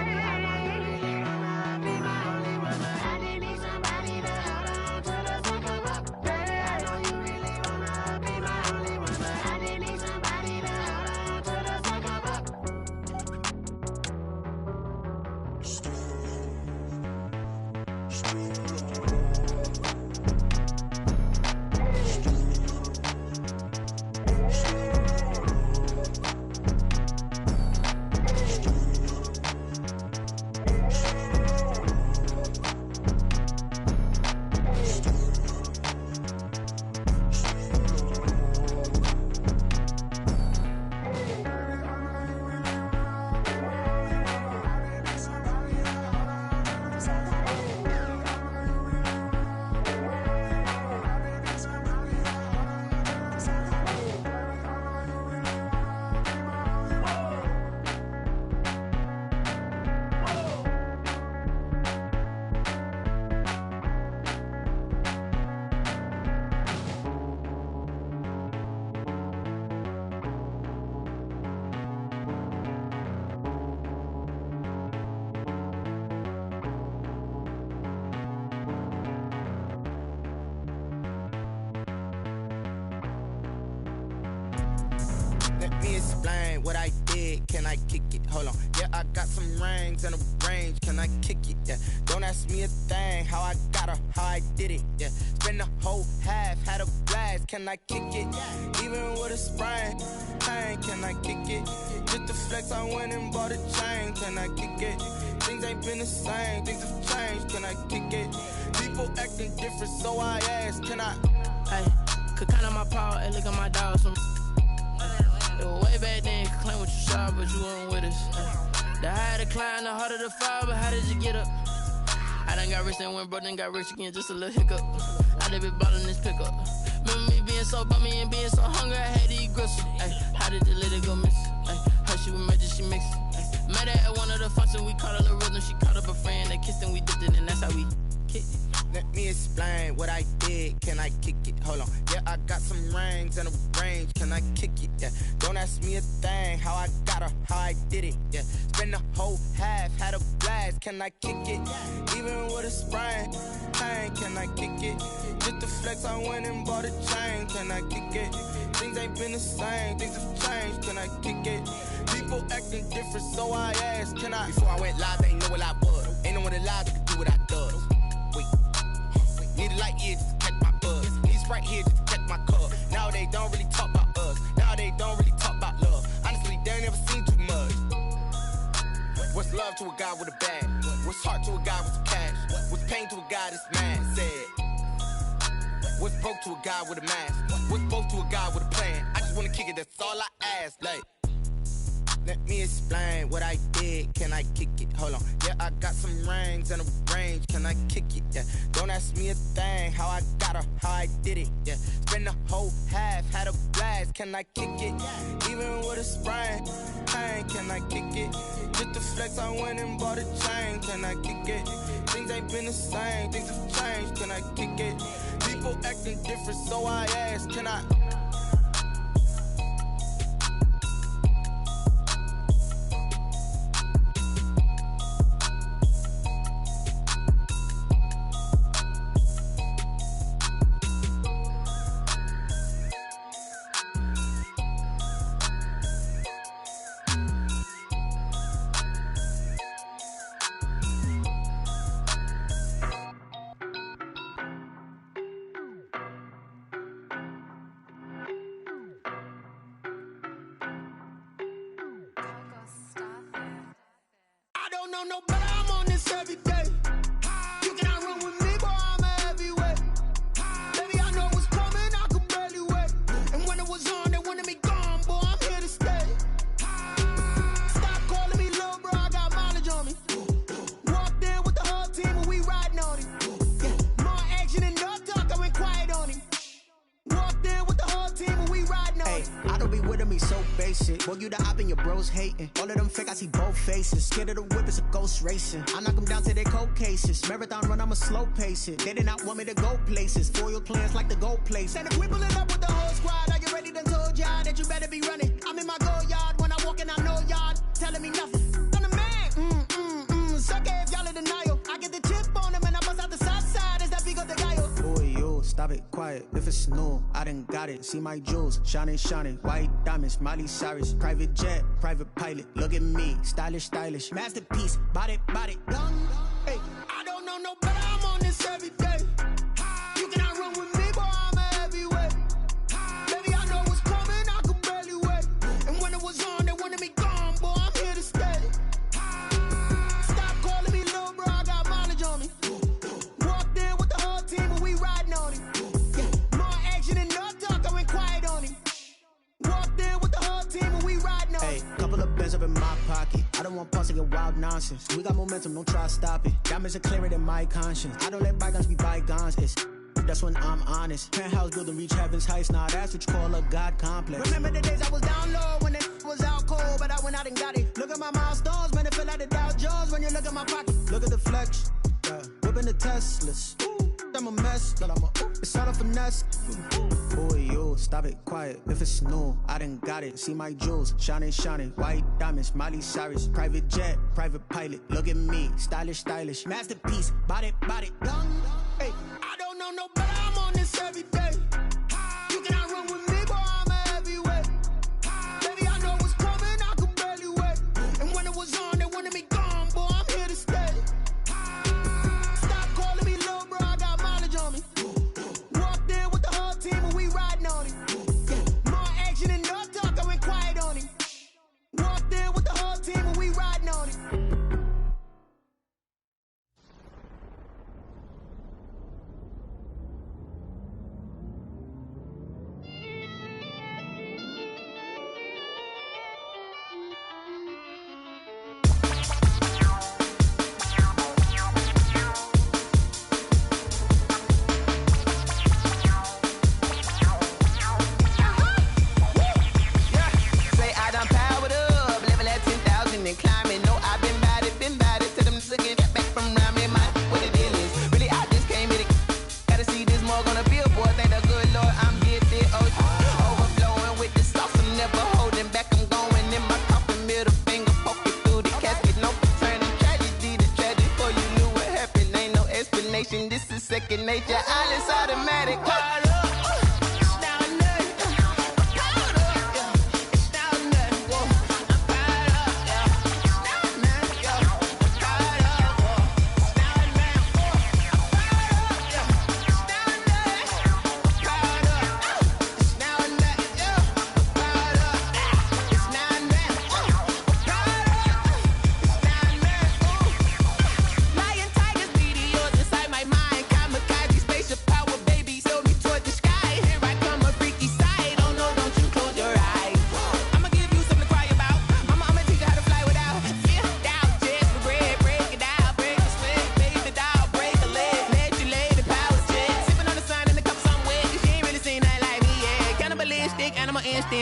explain what I did? Can I kick it? Hold on. Yeah, I got some rings and a range. Can I kick it? Yeah. Don't ask me a thing. How I got her, how I did it. Yeah. Spend the whole half, had a blast. Can I kick it? Even with a sprain. Pain, can I kick it? Just the flex, I went and bought a chain. Can I kick it? Things ain't been the same. Things have changed. Can I kick it? People acting different, so I ask. Can I? Hey, could count on my power and look at my dogs. It was way back then, could claim what you saw, but you weren't with us. The higher the climb, the harder the fall, but how did you get up? I done got rich and went broke, then got rich again, just a little hiccup. I done been ballin' this pickup. Remember me being so bummy and being so hungry, I had to eat gristle. Ay, how did the little go miss? Ay, her she was magic, she mixed. Met her at one of the functions, we caught her the rhythm, she caught up a friend, they kissed and we dipped it, and that's how we kicked it. Let me explain what I did. Can I kick it? Hold on. Yeah, I got some rings and a range. Can I kick it? Yeah. Don't ask me a thing. How I got her, how I did it. Yeah. Spend the whole half, had a blast. Can I kick it? Even with a sprain. Pain, can I kick it? Just the flex, I went and bought a chain. Can I kick it? Things ain't been the same. Things have changed. Can I kick it? People acting different, so I asked. Can I? Before I went live, they ain't know what I was. Ain't no one alive that could do what I does. Need a light here just to catch my buzz. Need Sprite here just to catch my cup. Now they don't really talk about us. Now they don't really talk about love. Honestly, they ain't never seen too much. What's love to a guy with a bag? What's heart to a guy with some cash? What's pain to a guy that's mad? Said. What's broke to a guy with a mask? What's both to a guy with a plan? I just wanna kick it, that's all I ask. Like, let me explain what I did. Can I kick it? Hold on. Yeah, I got some rings and a range. Can I kick it? Yeah. Don't ask me a thing. How I got her, how I did it. Yeah. Spend the whole half, had a blast. Can I kick it? Even with a sprain. Pain, can I kick it? Just the flex, I went and bought a chain. Can I kick it? Things ain't been the same. Things have changed. Can I kick it? People acting different, so I ask. Can I? No better, I'm on this every day. You cannot run with me, boy, I'm a heavyweight. Baby, I know what's coming, I could barely wait. And when it was on, they wanted me gone, boy, I'm here to stay. Stop calling me little bro, I got mileage on me. Walked in with the whole team and we riding on him. Yeah. More action and no talk, I went quiet on him. Walked in with the whole team and we riding on him. I don't be with me so basic. Boy, you the op and your bros hating. All of them fake, I see both faces. Scared of the whip, it's a ghost racing. I knock them down to their cold cases. Marathon run, I'ma slow pace it. They did not want me to go places. Foil plans like the go place. And if we pulling up with the whole squad, are you ready? Done told y'all that you better be running. I'm in my go yard. When I walk in, I know y'all telling me nothing. I'm the man. Suck it if y'all in denial. I get the chip on them and I bust out the south side. Is that big of the guy? Boy, yo, stop it, quiet. If it's new, I done got it. See my jewels, shining, shining. White diamonds, Miley Cyrus. Private jet, private pilot. Look at me, stylish, stylish. Masterpiece, body, done. Hey, I don't know no better, I'm on this every day. You cannot run with me, boy, I'm a heavyweight. Baby, I know what's coming, I could barely wait. And when it was on, they wanted me gone, boy, I'm here to stay. Stop calling me little bro, I got mileage on me. Walked in with the whole team and we riding on him. Yeah. More action and no talk, I went quiet on him. Walked in with the whole team and we riding on him. Hey, couple of bands up in my pocket. I don't want pause to get wild nonsense. We got momentum, don't try to stop it. Diamonds are clearer than my conscience. I don't let bygones be bygones. It's that's when I'm honest. Penthouse building, reach heaven's heights. Nah, that's what you call a God complex. Remember the days I was down low when it was out cold, but I went out and got it. Look at my milestones, man, it feel like the Dow Jones when you look at my pocket. Look at the flex, yeah. Whipping the Teslas. I'm a mess, but it's all a finesse. Boy, yo, stop it, quiet. If it's new, I done got it. See my jewels, shining, shining. White diamonds, Miley Cyrus. Private jet, private pilot. Look at me, stylish, stylish. Masterpiece, body, done. Hey, I don't know no better, I'm on this every day. You cannot run with me, boy, I'm a heavyweight. Baby, I know what's coming, destination. This is second nature. All is automatic. Caught up.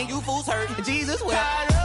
You fools hurt. Jesus wept.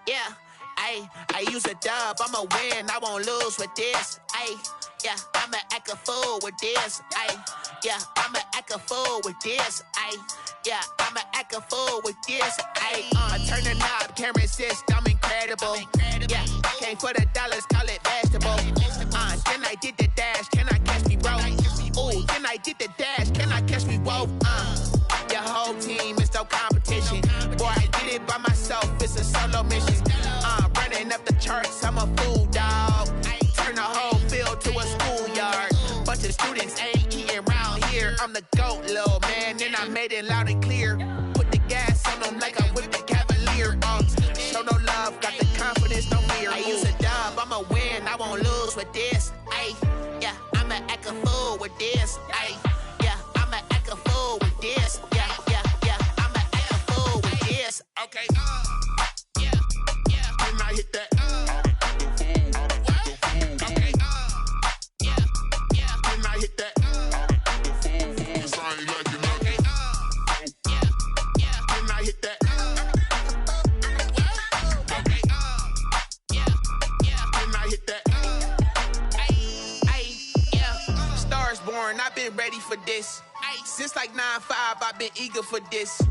Yeah, I use a dub, I'ma win, I won't lose with this. Yeah, I'ma act a fool with this. Yeah, I'ma act a fool with this. Yeah, I'ma act a fool with this. I turn the knob, can't resist, I'm incredible. Yeah, came for the dollars, call it vegetable. Then I did the dash, can I catch me, bro? Ooh, then I did the dash, can I catch me, whoa? Your whole team is no competition. Boy, I did it by myself, it's a solo mission. Running up the charts, I'm a fool, dog. Turn the whole field to a schoolyard. Bunch of students ain't eating round here. I'm the GOAT, little man, and I made it loud and clear. Put the gas on them like I'm with the Cavalier. Show no love, got the confidence, no fear. I use a dub, I'ma win, I won't lose with this. Yeah, I'ma act a fool with this. Yeah, I'ma act a fool with this. Yeah, I'ma act a fool with this. Okay, yeah, when I hit that. Okay, yeah, when I hit that. When I hit that. Okay, yeah, when I hit that. Yeah, stars born, I've been ready for this. Since like 9-5, I've been eager for this.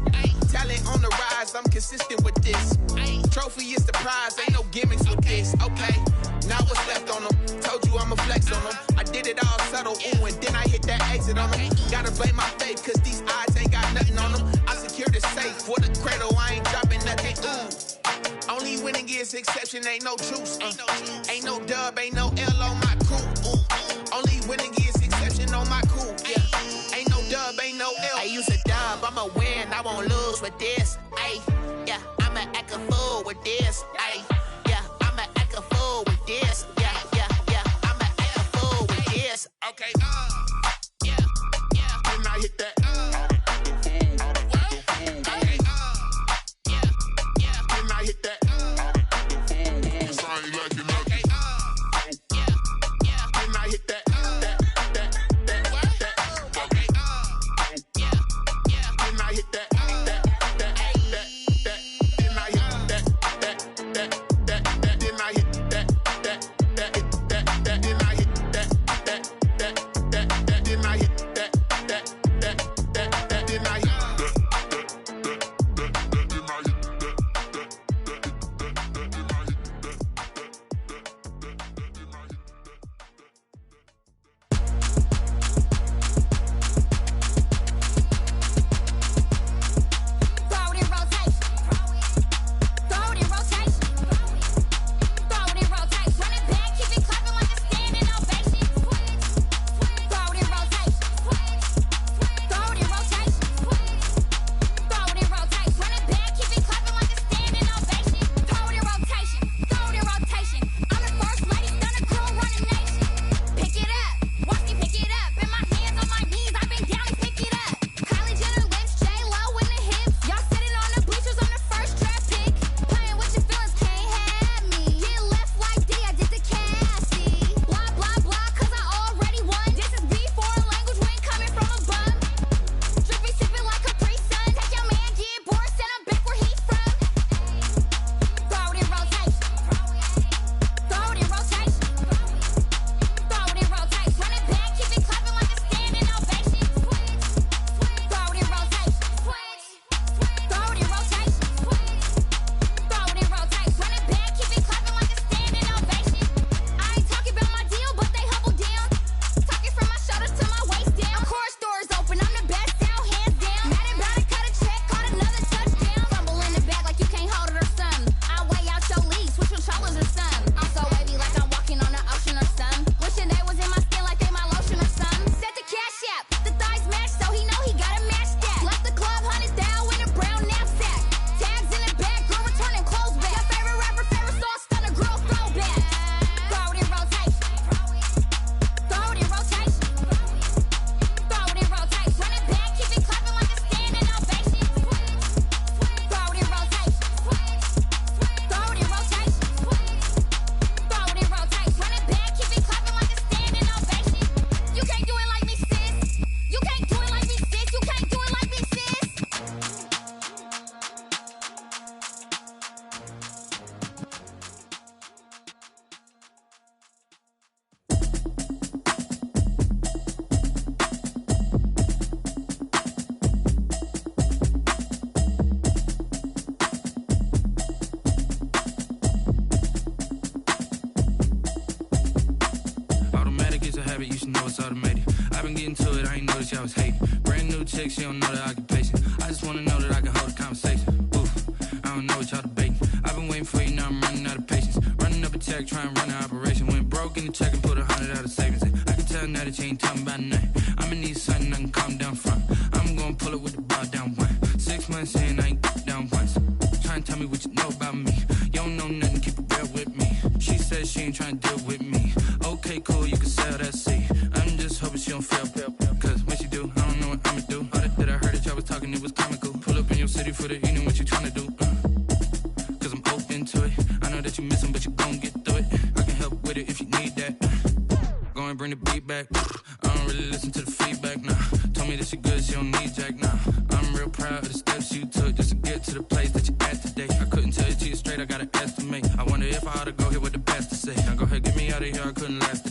Talent on the rise, I'm consistent with this. Trophy is the prize, ain't no gimmicks with this. Okay, now what's left on them? Told you I'ma flex on them. I did it all subtle, ooh, and then I hit that exit on them. Gotta blame my faith, cause these odds ain't got nothing on them. I secured the safe for the cradle, I ain't dropping nothing, ooh. Only winning is exception, ain't no truce. Ain't no dub, ain't no L on my crew. Ooh. Only winning is exception on my crew, yeah. Ain't no dub, ain't no L. I use a dub, I'ma win, I won't lose with this. Yeah, I'ma act a fool with this. Yeah, I'ma act a fool with this. Yeah, I'ma act a fool with this. Okay, yeah, when I hit that. Okay, yeah, when I hit that. Okay, yeah, when I hit that. Okay, yeah, when I hit that. When I hit that. chick, she don't know that I get patient. I just wanna know that I can hold a conversation. Oof, I don't know what y'all debating. I've been waiting for you, now I'm running out of patience. Running up a check, trying to run an operation. Went broke in the check and put 100 out of savings. I can tell now that you ain't talking about nothing. I'ma need something I can calm down front. I'm gonna pull it with the bar down one. 6 months in, I ain't down once. Trying to tell me what you know about me. You don't know nothing, keep it real with me. She says she ain't trying to deal with me. Okay, cool, you can sell that seat. I'm just hoping she don't fail. Cause when she do, I don't know what I'ma do. All that I heard that y'all was talking, it was comical. Pull up in your city for the evening, what you trying to do? Cause I'm open to it. I know that you miss him, but you gon' get through it. I can help with it if you need that. Go and bring the beat back. I don't really listen to the feedback, nah. Told me that she good, she don't need Jack, nah. I'm real proud of the steps you took just to get to the place that you at today. I couldn't tell you to you straight, I gotta estimate. I wonder if I ought to go here with the best to say. Now go ahead, get me out of here, I couldn't last.